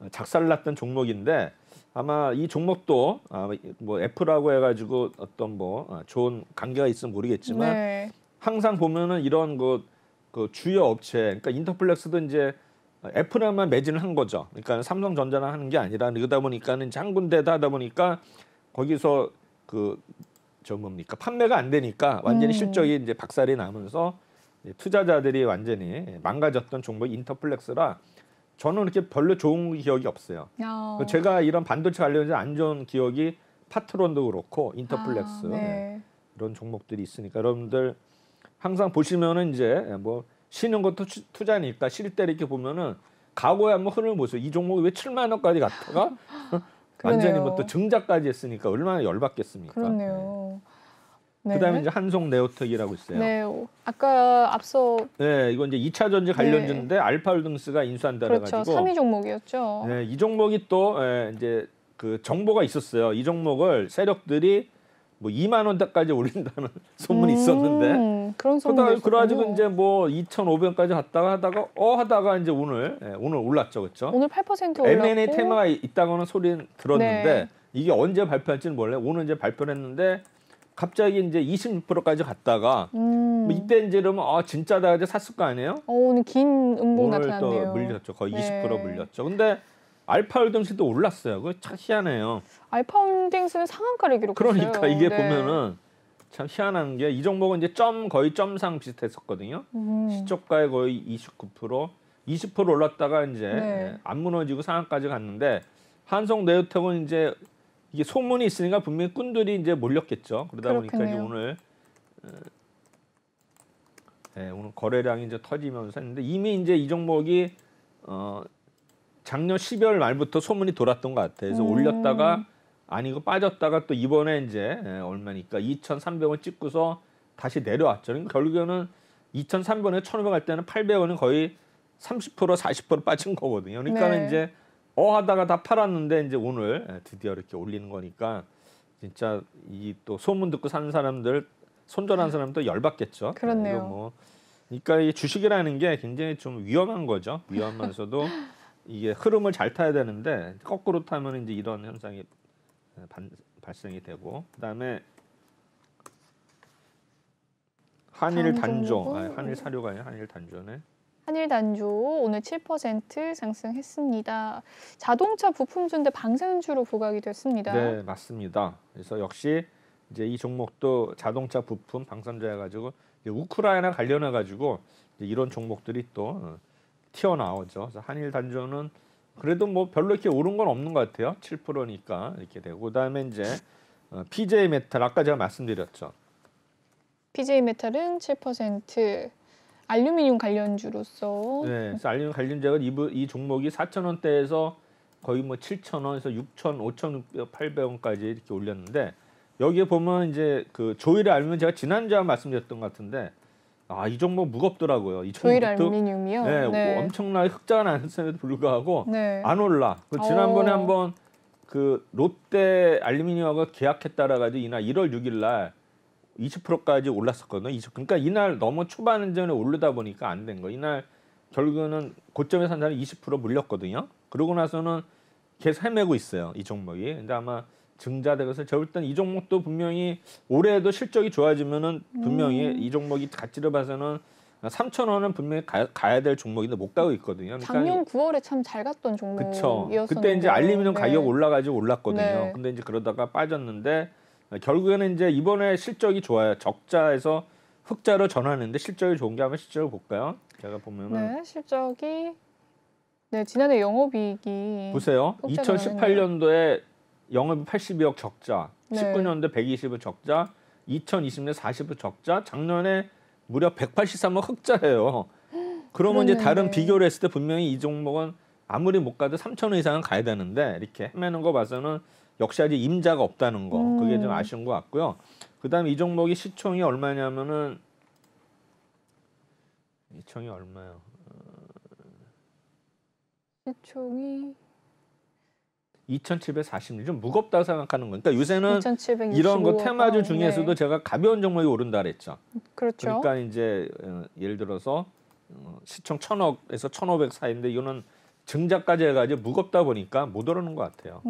작살났던 종목인데 아마 이 종목도 뭐 애플하고 해가지고 어떤 뭐 좋은 관계가 있으면 모르겠지만 네. 항상 보면은 이런 그 주요 업체, 그러니까 인터플렉스도 이제 애플에만 매진을 한 거죠. 그러니까 삼성전자나 하는 게 아니라 그러다 보니까는 이제 한 군데다 하다 보니까 거기서 저 뭡니까 판매가 안 되니까 완전히 실적이 이제 박살이 나면서 투자자들이 완전히 망가졌던 종목이 인터플렉스라 저는 이렇게 별로 좋은 기억이 없어요. 제가 이런 반도체 관련해서 안 좋은 기억이 파트론도 그렇고 인터플렉스 네. 이런 종목들이 있으니까 여러분들 항상 보시면은 이제 뭐 쉬는 것도 투자니까 쉴 때 이렇게 보면은 과거에 한번 흐름을 보세요. 이 종목이 왜 7만 원까지 갔다가 완전히 뭐 또 증자까지 했으니까 얼마나 열받겠습니까? 그렇네요. 네. 그다음에 이제 한송 네오텍이라고 있어요. 네. 아까 앞서 네, 이건 이제 2차 전지 관련주인데 알파홀딩스가 인수한다 그렇죠. 그래가지고 3위 종목이었죠. 네, 이 종목이 또 이제 그 정보가 있었어요. 이 종목을 세력들이 뭐 2만 원대까지 올린다는 소문이 있었는데 그런 소문이 그래가지고 이제 뭐 2,500원까지 갔다가 하다가 이제 오늘 올랐죠, 그렇죠? 오늘 8% 올랐고 M&A 테마가 있다고는 소리는 들었는데 네. 이게 언제 발표할지는 몰라요. 오늘 이제 발표를 했는데 갑자기 이제 26%까지 갔다가 뭐 이때 이제 그러면 진짜다 이제 샀을 거 아니에요? 오늘 긴 음봉 오늘 나타났네요. 또 물렸죠. 거의 네. 20% 물렸죠. 근데 알파홀딩스도 올랐어요. 그거 참 희한해요. 알파홀딩스는 상한가를 기록했어요. 그러니까 이게 네. 보면은 참 희한한 게 이 종목은 이제 거의 점상 비슷했었거든요. 시초가에 거의 29%, 20% 올랐다가 이제 네. 안 무너지고 상한까지 갔는데 한송 네오텍은 이제 이게 소문이 있으니까 분명히 꾼들이 이제 몰렸겠죠. 그러다 보니까 이제 그렇겠네요. 오늘 거래량이 이제 터지면서 했는데 이미 이제 이 종목이 작년 12월 말부터 소문이 돌았던 것 같아요. 그래서 올렸다가 아니고 빠졌다가 또 이번에 이제 얼마니까 2,300원 찍고서 다시 내려왔죠. 그러니까 결국에는 2,300원에 1,500 갈 때는 800원은 거의 30% 40% 빠진 거거든요. 그러니까는 네. 이제 하다가 다 팔았는데 이제 오늘 드디어 이렇게 올리는 거니까 진짜 이 또 소문 듣고 사는 사람들 손절한 사람도 열받겠죠. 그렇네요. 이거 뭐 그러니까 이 주식이라는 게 굉장히 좀 위험한 거죠. 위험하면서도 이게 흐름을 잘 타야 되는데 거꾸로 타면 이제 이런 현상이 발생이 되고 그다음에 한일 단조, 한일 사료가 아니라 한일 단조네. 한일 단조 오늘 7% 상승했습니다. 자동차 부품주인데 방산주로 부각이 됐습니다. 네, 맞습니다. 그래서 역시 이제 이 종목도 자동차 부품, 방산자 해가지고 우크라이나 관련해 가지고 이런 종목들이 또 튀어나오죠. 그래서 한일 단조는 그래도 뭐 별로 이렇게 오른 건 없는 것 같아요. 7%니까 이렇게 되고 그다음에 이제 PJ 메탈 아까 제가 말씀드렸죠. PJ 메탈은 7%, 알루미늄 관련주로서. 네, 그래서 알루미늄 관련주가 이 종목이 4,000원대에서 거의 뭐 7,000원에서 6,000, 5,800원까지 이렇게 올렸는데 여기에 보면 이제 그 조일의 알루미늄 제가 지난주에 말씀드렸던 것 같은데 이 종목 무겁더라고요. 이 조일 종목도 알루미늄이요? 네, 네. 엄청나게 흑자가 났음에도 불구하고 네. 안 올라. 지난번에 오. 한번 그 롯데 알루미늄하고 계약했다라 가지고 이날 1월 6일 날 20%까지 올랐었거든요. 그러니까 이날 너무 초반전에 오르다 보니까 안 된 거. 이날 결국은 고점에 산 사람이 20% 물렸거든요. 그러고 나서는 계속 헤매고 있어요. 이 종목이. 근데 아마 증자되어서 저 볼 땐 이 종목도 분명히 올해도 실적이 좋아지면은 분명히 이 종목이 가치를 봐서는 3,000원은 분명히 가야 될 종목인데 못 가고 있거든요. 그러니까 작년 9월에 참 잘 갔던 그쵸. 종목이었었는데. 그때 이제 알루미늄 네. 가격 올라가지고 올랐거든요. 네. 근데 이제 그러다가 빠졌는데 결국에는 이제 이번에 실적이 좋아요. 적자에서 흑자로 전환했는데 실적이 좋은 게 한번 실적을 볼까요? 제가 보면은 네, 실적이 지난해 영업이익이 보세요. 흑자가 2018년도에 영업이 82억 적자, 네. 19년도 120억 적자, 2020년 40억 적자, 작년에 무려 183억 흑자예요. 그러면 이제 다른 비교를 했을 때 분명히 이 종목은 아무리 못 가도 3,000원 이상은 가야 되는데 이렇게 헤매는 거 봐서는 역시 아직 임자가 없다는 거 그게 좀 아쉬운 것 같고요. 그다음에 이 종목이 시총이 얼마냐면은 시총이 얼마요? 시총이 2,746. 좀 무겁다고 생각하는 거니까 그러니까 요새는 2,765억. 이런 거 테마주 중에서도 네. 제가 가벼운 종목이 오른다 그랬죠. 그렇죠. 그러니까 이제 예를 들어서 시총 1,000억에서 1,500 사이인데 이거는 증자까지 해가지고 무겁다 보니까 못 오르는 것 같아요.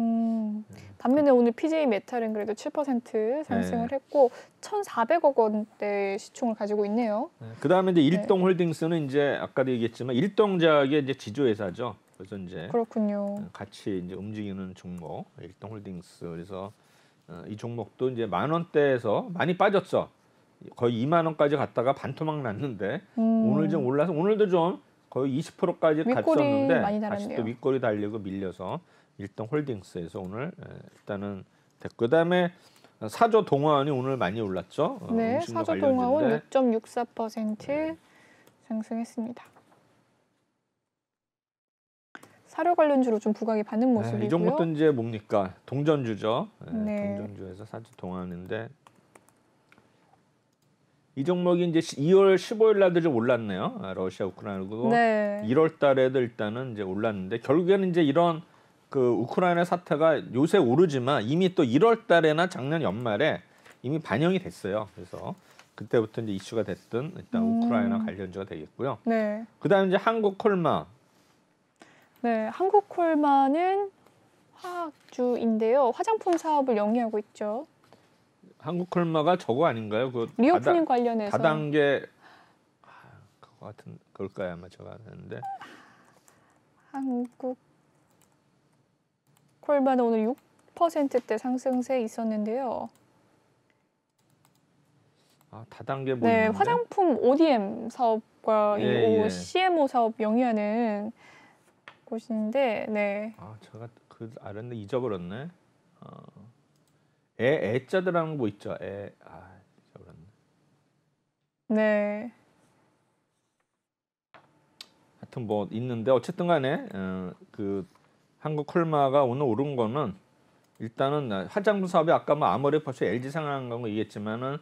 반면에 오늘 PJ 메탈은 그래도 7% 상승을 했고 1,400억 원대 시총을 가지고 있네요. 그다음에 이제 일동홀딩스는 이제 아까도 얘기했지만 일동제약의 이제 지주회사죠. 그래서 이제 그렇군요. 같이 이제 움직이는 종목 일동홀딩스. 그래서 이 종목도 이제 10,000원대에서 많이 빠졌죠. 거의 2만 원까지 갔다가 반토막 났는데 오늘 좀 올라서 오늘도 좀 거의 20%까지 갔었는데 많이 다시 달았네요. 또 윗골이 달리고 밀려서 일동홀딩스에서 오늘 일단은 됐고 그다음에 사조 동화원이 오늘 많이 올랐죠. 네, 사조 동화원 6.64% 상승했습니다. 사료 관련주로 좀 부각이 받는 모습이고요. 이 종목도 이제 뭡니까? 동전주죠. 네. 동전주에서 사조 동화원인데 이 종목이 이제 2월 15일 날도 좀 올랐네요. 러시아 우크라이나고 네. 1월 달에도 일단은 이제 올랐는데 결국에는 이제 이런 그 우크라이나 사태가 요새 오르지만 이미 또 1월 달에나 작년 연말에 이미 반영이 됐어요. 그래서 그때부터 이제 이슈가 됐던 일단 우크라이나 관련주가 되겠고요. 네. 그다음에 이제 한국콜마. 네, 한국콜마는 화학주인데요. 화장품 사업을 영위하고 있죠. 한국콜마가 저거 아닌가요? 그 리오프닝 관련해서 다단계 그거 같은 걸까요 아마 제가 했는데 한국콜마는 오늘 6%대 상승세 있었는데요. 다단계 뭐 네, 있는데? 화장품 ODM 사업과 이 CMO 사업 영위하는 곳인데, 네. 제가 그 알았는데 잊어버렸네. 애자들하는 거 뭐 있죠? 잊어버렸네. 네. 하여튼 뭐 있는데 어쨌든 간에 그 한국콜마가 오늘 오른 거는 일단은 화장품 사업이 아까 뭐 아모레퍼스 LG 상황하고 얘기했지만은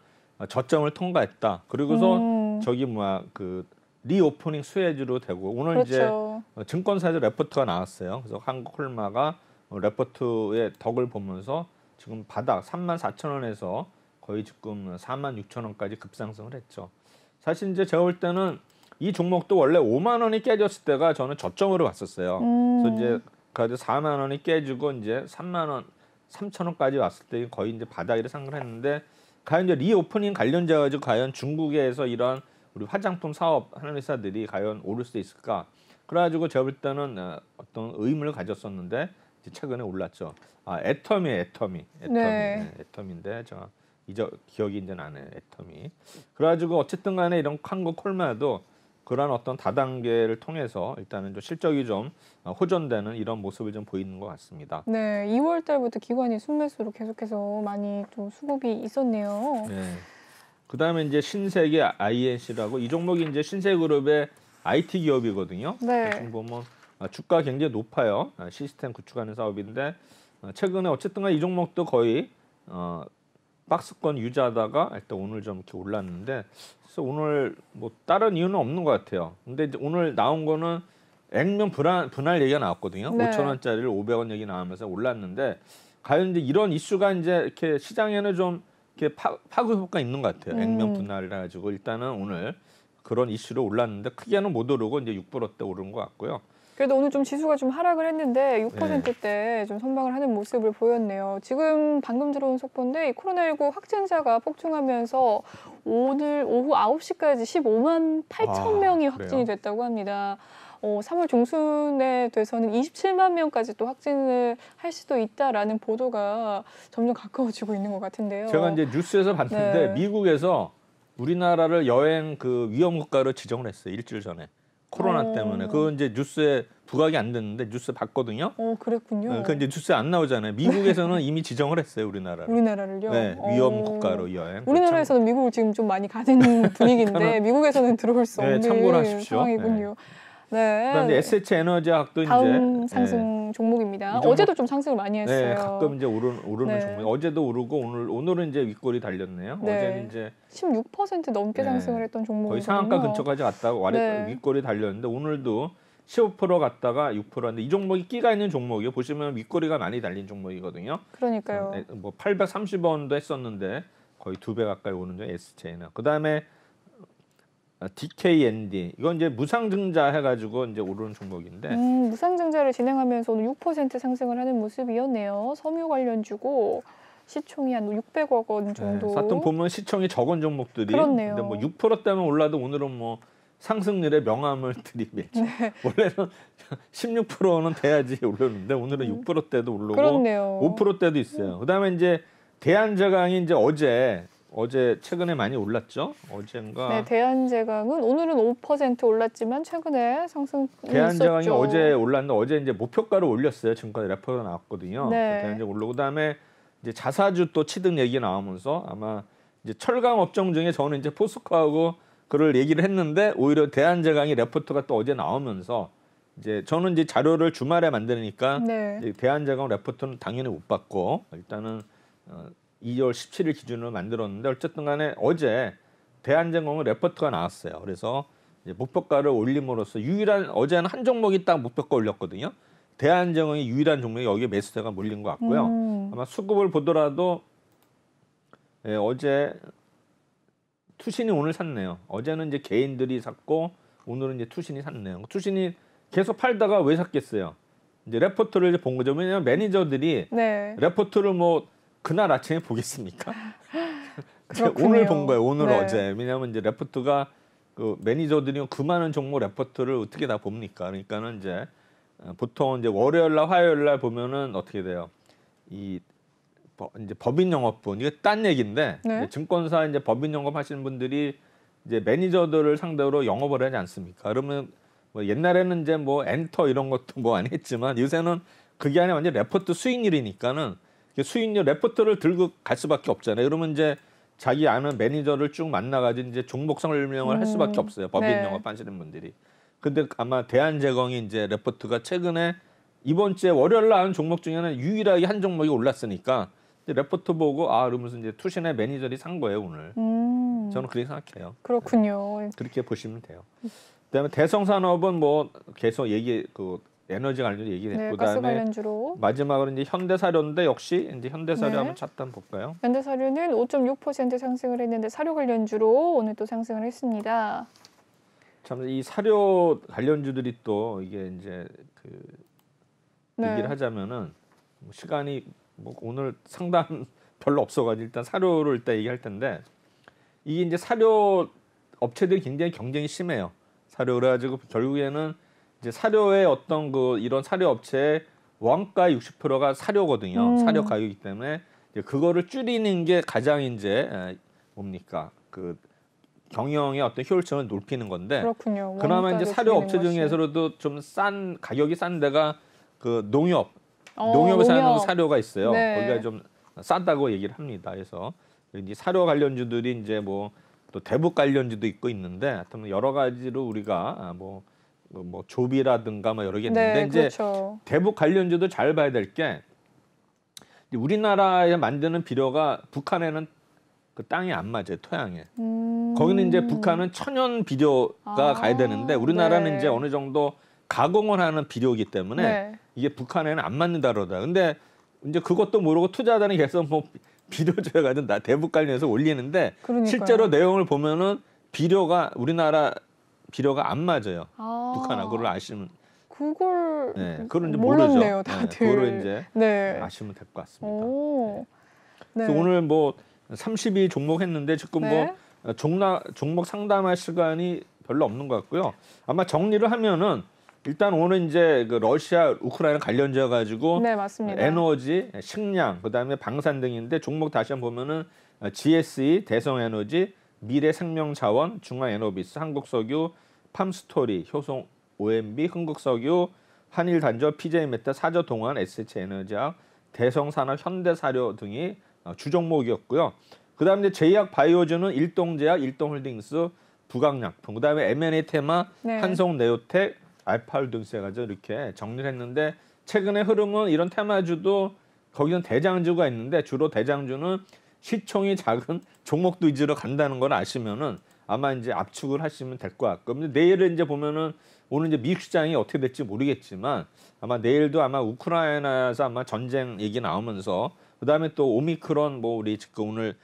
저점을 통과했다. 그리고서 저기 그 리오프닝 수혜주로 되고 오늘 그렇죠. 이제 증권사에서 레포트가 나왔어요. 그래서 한국콜마가 레포트의 덕을 보면서 지금 바닥 34,000원에서 거의 지금 46,000원까지 급상승을 했죠. 사실 이제 제가 볼 때는 이 종목도 원래 5만 원이 깨졌을 때가 저는 저점으로 봤었어요. 그래서 이제 그래도 4만 원이 깨지고 이제 3만 원, 3,000원까지 왔을 때 거의 이제 바닥으로 상승했는데 과연 이제 리오프닝 관련자 가지고 과연 중국에서 이런 우리 화장품 사업 하는 회사들이 과연 오를 수 있을까? 그래가지고 제가 볼 때는 어떤 의문을 가졌었는데 이제 최근에 올랐죠. 애텀이에요, 애텀이. 네. 애텀인데 제가 이제 기억이 이제 나네 애텀이. 그래가지고 어쨌든 간에 이런 한국 콜마도 그런 어떤 다단계를 통해서 일단은 좀 실적이 좀 호전되는 이런 모습을 좀 보이는 것 같습니다. 네, 2월 달부터 기관이 순매수로 계속해서 많이 좀 수급이 있었네요. 네. 그다음에 이제 신세계 INC라고 이 종목이 이제 신세그룹의 IT 기업이거든요. 네. 지금 보면 주가 굉장히 높아요. 시스템 구축하는 사업인데 최근에 어쨌든 이 종목도 거의 박스권 유지하다가 일단 오늘 좀 이렇게 올랐는데 그래서 오늘 뭐 다른 이유는 없는 것 같아요. 근데 이제 오늘 나온 거는 액면 분할 얘기가 나왔거든요. 네. 5,000원짜리를 500원 얘기 나오면서 올랐는데 과연 이제 이런 이슈가 이제 이렇게 시장에는 좀 이렇게 파급 효과 있는 것 같아요. 액면 분할을 해가지고 일단은 오늘 그런 이슈로 올랐는데 크게는 못 오르고 이제 6%대 오른 것 같고요. 그래도 오늘 좀 지수가 좀 하락을 했는데 6%대 좀 선방을 하는 모습을 보였네요. 지금 방금 들어온 속보인데 이 코로나19 확진자가 폭증하면서 오늘 오후 9시까지 15만 8천 명이 확진이 됐다고 합니다. 3월 중순에 돼서는 27만 명까지 또 확진을 할 수도 있다라는 보도가 점점 가까워지고 있는 것 같은데요. 제가 이제 뉴스에서 봤는데 네. 미국에서 우리나라를 여행 그 위험 국가로 지정을 했어요. 일주일 전에. 코로나 때문에. 그거 이제 뉴스에 부각이 안 됐는데 뉴스 봤거든요. 그랬군요. 그 이제 뉴스에 안 나오잖아요. 미국에서는 이미 지정을 했어요, 우리나라를. 우리나라를요? 네, 위험 국가로 여행. 우리나라에서는 미국을 지금 좀 많이 가는 분위기인데 미국에서는 들어올 수 없는 참고를 하십시오. 상황이군요. 네. 그다음에 SH 에너지학도 다음 이제 상승 종목입니다. 종목, 어제도 좀 상승을 많이 했어요. 네, 가끔 이제 오르는 네. 종목. 어제도 오르고 오늘은 이제 윗골이 달렸네요. 네. 어제는 이제 16% 넘게 네. 상승을 했던 종목이거든요. 거의 상한가 근처까지 갔다가 네. 윗골이 달렸는데 오늘도 15% 갔다가 6%인데 이 종목이 끼가 있는 종목이에요. 보시면 윗골이가 많이 달린 종목이거든요. 그러니까요. 뭐 830원도 했었는데 거의 2배 가까이 오는 중 SJ는. 그다음에 DKND 이건 이제 무상증자 해가지고 이제 오르는 종목인데 무상증자를 진행하면서 오늘 6% 상승을 하는 모습이었네요. 섬유 관련주고 시총이 한 600억 원 정도. 네, 사돈 보면 시총이 적은 종목들이 그렇네요. 근데 뭐 6%대면 올라도 오늘은 뭐 상승률의 명암을 들이밀죠. 네. 원래는 16%는 돼야지 오르는데 오늘은 6%대도 오르고 그렇네요. 5%대도 있어요. 그다음에 이제 대한제강이 이제 어제 최근에 많이 올랐죠. 어젠가 네, 대한제강은 오늘은 5% 올랐지만 최근에 상승이 대한제강이 있었죠. 어제 올랐는데 어제 이제 목표가를 올렸어요. 지금까지 레퍼가 나왔거든요. 네. 대한제강 오르고 그다음에 이제 자사주 또 취득 얘기 나오면서 아마 이제 철강 업종 중에 저는 이제 포스코하고 그걸 얘기를 했는데 오히려 대한제강이 레포트가 또 어제 나오면서 이제 저는 이제 자료를 주말에 만드니까 네. 이제 대한제강 레포트는 당연히 못 받고 일단은 2월 17일 기준으로 만들었는데 어쨌든 간에 어제 대한제공은 레포트가 나왔어요. 그래서 이제 목표가를 올림으로써 유일한 어제는 한 종목이 딱 목표가 올렸거든요. 대한제공이 유일한 종목이 여기에 매수세가 몰린 것 같고요. 아마 수급을 보더라도 어제 투신이 오늘 샀네요. 어제는 이제 개인들이 샀고 오늘은 이제 투신이 샀네요. 투신이 계속 팔다가 왜 샀겠어요? 이제 레포트를 이제 본 거죠. 왜냐하면 매니저들이 네. 레포트를 뭐 그날 아침에 보겠습니까? 그렇군요. 오늘 본 거예요. 오늘 네. 어제. 왜냐하면 이제 레포트가 그 매니저들이 그 많은 종목 레포트를 어떻게 다 봅니까? 그러니까는 이제 보통 이제 월요일 날 화요일 날 보면은 어떻게 돼요? 이제 법인 영업분 이게 딴 얘기인데 네. 이제 증권사 이제 법인 영업 하시는 분들이 이제 매니저들을 상대로 영업을 하지 않습니까? 그러면 뭐 옛날에는 이제 뭐 엔터 이런 것도 뭐 안 했지만 요새는 그게 아니라 완전 레포트 수익률이니까는 수익률 레포트를 들고 갈 수밖에 없잖아요. 그러면 이제 자기 아는 매니저를 쭉 만나가지고 이제 종목 설명을 할 수밖에 없어요. 법인 네. 영업 하시는 분들이. 근데 아마 대한제공이 이제 레포트가 최근에 이번 주에 월요일 날 하는 종목 중에는 유일하게 한 종목이 올랐으니까 레포트 보고 그러면서 이제 투신의 매니저들이 산 거예요 오늘. 저는 그렇게 생각해요. 그렇군요. 그렇게 보시면 돼요. 그다음에 대성산업은 뭐 계속 에너지 관련 얘기했고 네, 가스 그다음에 관련주로. 마지막으로 이제 현대사료인데 역시 이제 현대사료 네. 한번 차트 한번 볼까요? 현대사료는 5.6% 상승을 했는데 사료 관련주로 오늘 또 상승을 했습니다. 참 이 사료 관련주들이 또 이게 이제 네. 얘기를 하자면은 시간이 뭐 오늘 상담 별로 없어가지고 일단 사료를 일단 얘기할 텐데 이게 이제 사료 업체들이 굉장히 경쟁이 심해요. 사료 그래가지고 결국에는 이제 사료의 어떤 이런 사료 업체의 원가 60%가 사료거든요. 사료 가격이기 때문에 이제 그거를 줄이는 게 가장 이제 뭡니까 그 경영의 어떤 효율성을 높이는 건데 그렇군요. 그나마 이제 원가를 사료 업체 줄이는 것이. 중에서도 좀 싼 가격이 싼 데가 그 어, 농협에서 하는 농협. 사료가 있어요. 네. 거기가 좀 싸다고 얘기를 합니다. 그래서 이제 사료 관련주들이 이제 뭐 또 대북 관련주도 있고 있는데 하여튼 여러 가지로 우리가 뭐 조비라든가 뭐 여러 개 있는데 네, 이제 그렇죠. 대북 관련주도 잘 봐야 될 게 우리나라에 만드는 비료가 북한에는 그 땅이 안 맞아요. 토양에. 거기는 이제 북한은 천연 비료가 가야 되는데 우리나라는 네. 이제 어느 정도 가공을 하는 비료이기 때문에 네. 이게 북한에는 안 맞는다 그러다. 근데 이제 그것도 모르고 투자자들이 계속 뭐 비료 줘가지고 나 대북 관련해서 올리는데 그러니까요. 실제로 내용을 보면은 비료가 우리나라 비료가 안 맞아요. 아, 북한하고 그걸 아시면 그걸 그걸 이제 몰랐네요, 모르죠. 다들. 그거를 이제 네. 아시면 될 것 같습니다. 오. 네. 그래서 오늘 뭐 32 종목 했는데 지금 네. 뭐 종목 상담할 시간이 별로 없는 것 같고요. 아마 정리를 하면은 일단 오늘 이제 그 러시아 우크라이나 관련지어 가지고 네, 맞습니다. 에너지, 식량, 그다음에 방산 등인데 종목 다시 한번 보면은 GSE, 대성에너지, 미래생명자원, 중화에너비스, 한국석유, 팜스토리, 효성 OMB, 흥국석유, 한일단저, PJ메타, 사저동안, SH에너지학, 대성산업, 현대사료 등이 주종목이었고요. 그다음에 이제 제약 바이오주는 일동제약, 일동홀딩스, 북악약품, 그다음에 M&A 테마, 네. 한성네오텍, 알파올 등세 가지고 이렇게 정리를 했는데 최근의 흐름은 이런 테마주도 거기는 대장주가 있는데 주로 대장주는 시총이 작은 종목도 위주로 간다는 걸 아시면은 아마 이제 압축을 하시면 될 것 같고 근데 내일은 이제 보면은 오늘 이제 미국 시장이 어떻게 될지 모르겠지만 아마 내일도 아마 우크라이나에서 아마 전쟁 얘기 나오면서 그다음에 또 오미크론 뭐 우리 지금 오늘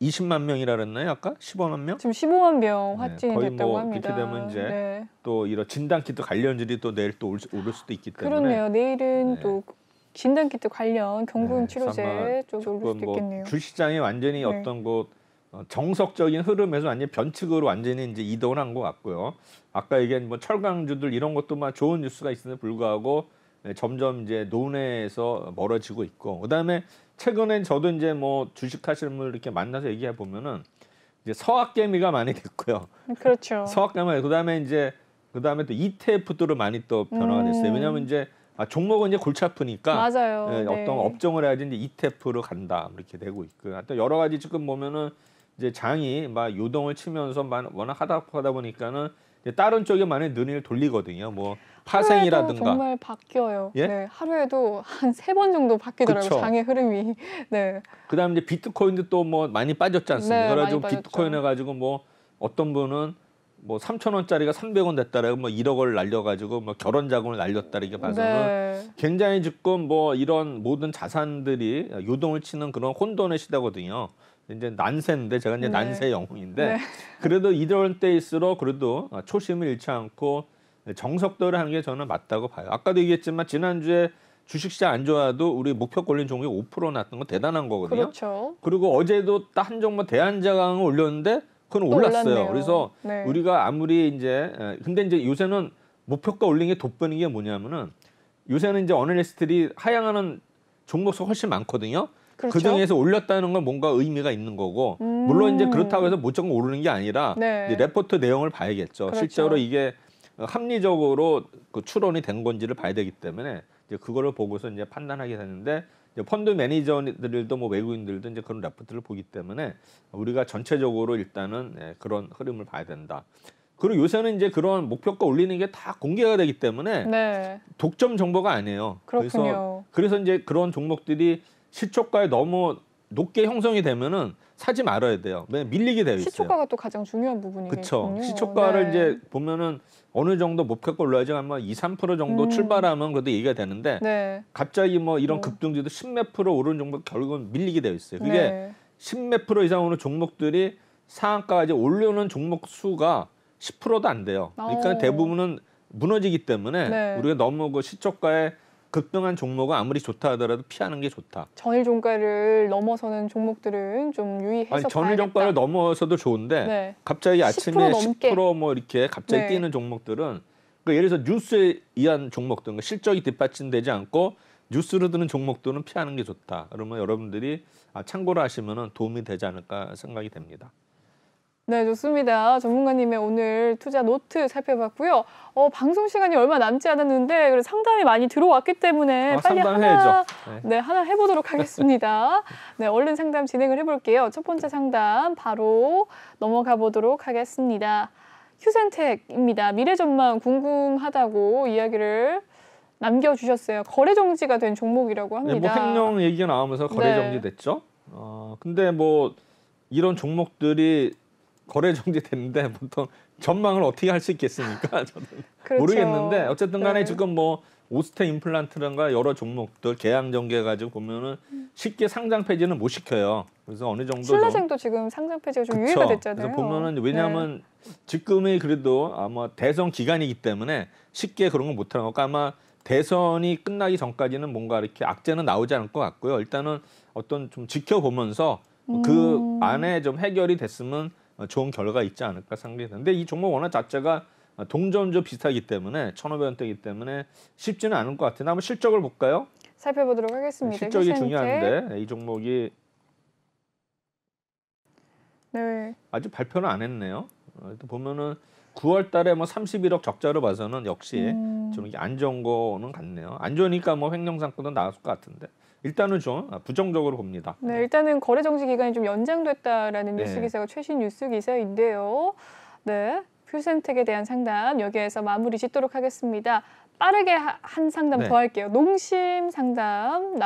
20만 명이라 그랬나요? 아까 15만 명? 지금 15만 명 확진이 거의 됐다고 뭐 합니다. 이렇게 되면 이제 네. 또 이런 진단키트 관련들이 또 내일 또 오를 수도 있기 때문에 그렇네요. 내일은 네. 또 진단키트 관련 경구용 네, 그래서 아마 치료제 쪽으로 올 수도 조금 뭐 있겠네요. 주시장이 완전히 네. 어떤 그 정석적인 흐름에서 완전 변칙으로 완전히 이제 이동을 한 것 같고요. 아까 얘기한 뭐 철강주들 이런 것도 막 좋은 뉴스가 있음에 불구하고 점점 이제 논외에서 멀어지고 있고 그다음에 최근에 저도 이제 뭐 주식하시는 분들 이렇게 만나서 얘기해 보면은 이제 서학개미가 많이 됐고요. 그렇죠. 서학개미 그다음에 또 ETF들로 많이 또 변화가 됐어요. 왜냐하면 이제 종목은 이제 골치 아프니까 맞아요. 네. 어떤 업종을 해야지 이제 ETF로 간다 이렇게 되고 있고요. 하여튼 여러 가지 지금 보면은 이제 장이 막 요동을 치면서 워낙 하다 보니까는 이제 다른 쪽에 많이 눈을 돌리거든요. 뭐 하루에도 파생이라든가. 정말 바뀌어요. 예? 네, 하루에도 한 3번 정도 바뀌더라고요. 그쵸. 장의 흐름이. 네. 그다음에 이제 비트코인도 또 뭐 많이 빠졌지 않습니까? 네, 그래가지고 많이 빠졌죠. 비트코인 해가지고 뭐 어떤 분은 뭐 3,000원짜리가 300원 됐다라고 뭐 1억을 날려가지고 뭐 결혼 자금을 날렸다 이렇게 봐서는 네. 굉장히 지금 뭐 이런 모든 자산들이 요동을 치는 그런 혼돈의 시대거든요. 이제 난세인데 제가 이제 네. 난세 영웅인데 네. 그래도 이럴 때일수록 그래도 초심을 잃지 않고 정석대로 하는 게 저는 맞다고 봐요. 아까도 얘기했지만 지난주에 주식시장 안 좋아도 우리 목표 걸린 종목이 5% 났던 건 대단한 거거든요. 그렇죠. 그리고 어제도 딱 한 종목 대한제강을 올렸는데 그건 또 올랐어요. 올랐네요. 그래서 네. 우리가 아무리 이제 근데 이제 요새는 목표가 올린 게 돋보이는 게 뭐냐면은 요새는 이제 어널리스트들이 하향하는 종목수가 훨씬 많거든요. 그렇죠. 그 중에서 올렸다는 건 뭔가 의미가 있는 거고 물론 이제 그렇다고 해서 무조건 오르는 게 아니라 네. 이제 레포트 내용을 봐야겠죠. 그렇죠. 실제로 이게 합리적으로 그 추론이 된 건지를 봐야 되기 때문에 이제 그거를 보고서 이제 판단하게 되는데 이제 펀드 매니저들도 뭐 외국인들도 이제 그런 레포트를 보기 때문에 우리가 전체적으로 일단은 그런 흐름을 봐야 된다. 그리고 요새는 이제 그런 목표가 올리는 게 다 공개가 되기 때문에 네. 독점 정보가 아니에요. 그렇군요. 그래서 이제 그런 종목들이 시초가에 너무 높게 형성이 되면은 사지 말아야 돼요. 왜냐면 밀리게 되어 있어요. 시초가가 또 가장 중요한 부분이겠군요. 그렇죠. 시초가를 네. 이제 보면은 어느 정도 목표가 올라야지 아마 2~3% 정도 출발하면 그래도 얘기가 되는데 네. 갑자기 뭐 이런 급등주도 10몇 프로 오르는 종목 결국은 밀리게 되어 있어요. 그게 네. 10몇 프로 이상 오는 종목들이 상한가까지 올려오는 종목 수가 10%도 안 돼요. 그러니까 오. 대부분은 무너지기 때문에 네. 우리가 너무 그 시초가에 급등한 종목은 아무리 좋다 하더라도 피하는 게 좋다. 전일 종가를 넘어서는 종목들은 좀 유의해서 아니 전일 봐야겠다. 종가를 넘어서도 좋은데 네. 갑자기 아침에 넘게. 10%뭐 이렇게 갑자기 네. 뛰는 종목들은 그러니까 예를 들어서 뉴스에 의한 종목들 실적이 뒷받침되지 않고 뉴스로 드는 종목들은 피하는 게 좋다. 그러면 여러분들이 참고로 하시면 도움이 되지 않을까 생각이 됩니다. 네, 좋습니다. 전문가님의 오늘 투자 노트 살펴봤고요. 방송 시간이 얼마 남지 않았는데 그래서 상담이 많이 들어왔기 때문에 빨리 하나, 네, 하나 해보도록 하겠습니다. 네, 얼른 상담 진행을 해볼게요. 첫 번째 상담 바로 넘어가 보도록 하겠습니다. 휴센텍입니다. 미래 전망 궁금하다고 이야기를 남겨주셨어요. 거래 정지가 된 종목이라고 합니다. 네, 뭐 횡령 얘기가 나오면서 거래 정지됐죠. 근데 뭐 이런 종목들이 거래 정지됐는데 보통 전망을 어떻게 할 수 있겠습니까? 저는 그렇죠. 모르겠는데 어쨌든 간에 지금 뭐 오스테 임플란트란가 여러 종목들 계약 정지해가지고 보면은 쉽게 상장 폐지는 못 시켜요. 그래서 어느 정도 신라생도 지금 상장 폐지가 좀 유예가 됐잖아요. 그래서 보면은 왜냐하면 지금이 그래도 아마 대선 기간이기 때문에 쉽게 그런 거 못 하는 거고 아마 대선이 끝나기 전까지는 뭔가 이렇게 악재는 나오지 않을 것 같고요. 일단은 어떤 좀 지켜보면서 그 안에 좀 해결이 됐으면 좋은 결과가 있지 않을까 생각이 드는데 이 종목 워낙 자체가 동전주 비슷하기 때문에 1,500원대이기 때문에 쉽지는 않을 것 같은데 한번 실적을 볼까요? 살펴보도록 하겠습니다. 실적이 휴센텍. 중요한데 이 종목이 네. 아직 발표는 안 했네요. 보면은 9월 달에 뭐 31억 적자로 봐서는 역시 좀 이게 안 좋은 거는 같네요. 안 좋으니까 뭐 횡령 상권도 나왔을 것 같은데 일단은 좀 부정적으로 봅니다. 네, 일단은 거래 정지 기간이 좀 연장됐다라는 뉴스 기사가 최신 뉴스 기사인데요. 네, 휴센텍에 대한 상담 여기에서 마무리 짓도록 하겠습니다. 빠르게 한 상담 더 할게요. 농심 상담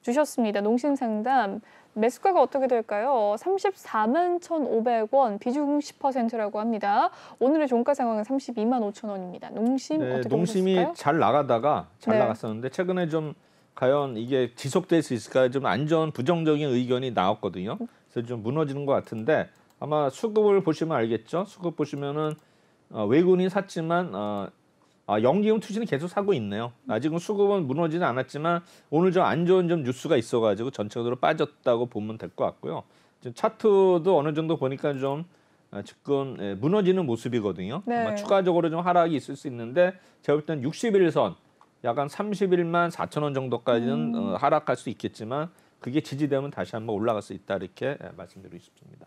주셨습니다. 농심 상담 매수가가 어떻게 될까요? 34만 1,500원, 비중 10%라고 합니다. 오늘의 종가 상황은 32만 5천 원입니다. 농심 어떻게 농심이 보셨을까요? 잘 나가다가 잘 나갔었는데 최근에 좀 과연 이게 지속될 수 있을까 좀 안 좋은 부정적인 의견이 나왔거든요. 그래서 좀 무너지는 것 같은데 아마 수급을 보시면 알겠죠. 수급 보시면은 외국인이 샀지만 연기금 투자는 계속 사고 있네요. 아직은 수급은 무너지는 않았지만 오늘 좀 안 좋은 좀 뉴스가 있어가지고 전체적으로 빠졌다고 보면 될 것 같고요. 지금 차트도 어느 정도 보니까 좀 지금 무너지는 모습이거든요. 아마 추가적으로 좀 하락이 있을 수 있는데 제가 볼 때는 60일선 약 한 31만 4천 원 정도까지는 하락할 수 있겠지만 그게 지지되면 다시 한번 올라갈 수 있다 이렇게 말씀드리고 싶습니다.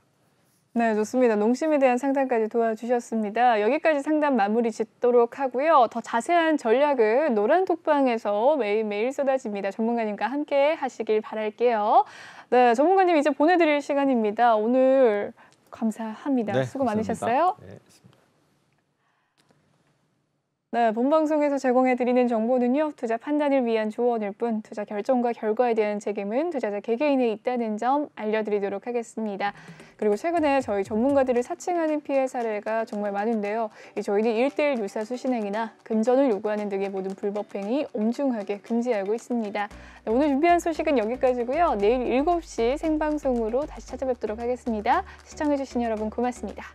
네, 좋습니다. 농심에 대한 상담까지 도와주셨습니다. 여기까지 상담 마무리 짓도록 하고요. 더 자세한 전략은 노란톡방에서 매일매일 쏟아집니다. 전문가님과 함께 하시길 바랄게요. 네, 전문가님 이제 보내드릴 시간입니다. 오늘 감사합니다. 네, 수고 감사합니다. 많으셨어요. 네, 본방송에서 제공해드리는 정보는요. 투자 판단을 위한 조언일 뿐 투자 결정과 결과에 대한 책임은 투자자 개개인에 있다는 점 알려드리도록 하겠습니다. 그리고 최근에 저희 전문가들을 사칭하는 피해 사례가 정말 많은데요. 저희는 1:1 유사 수신행위나 금전을 요구하는 등의 모든 불법 행위 엄중하게 금지하고 있습니다. 네, 오늘 준비한 소식은 여기까지고요. 내일 7시 생방송으로 다시 찾아뵙도록 하겠습니다. 시청해주신 여러분 고맙습니다.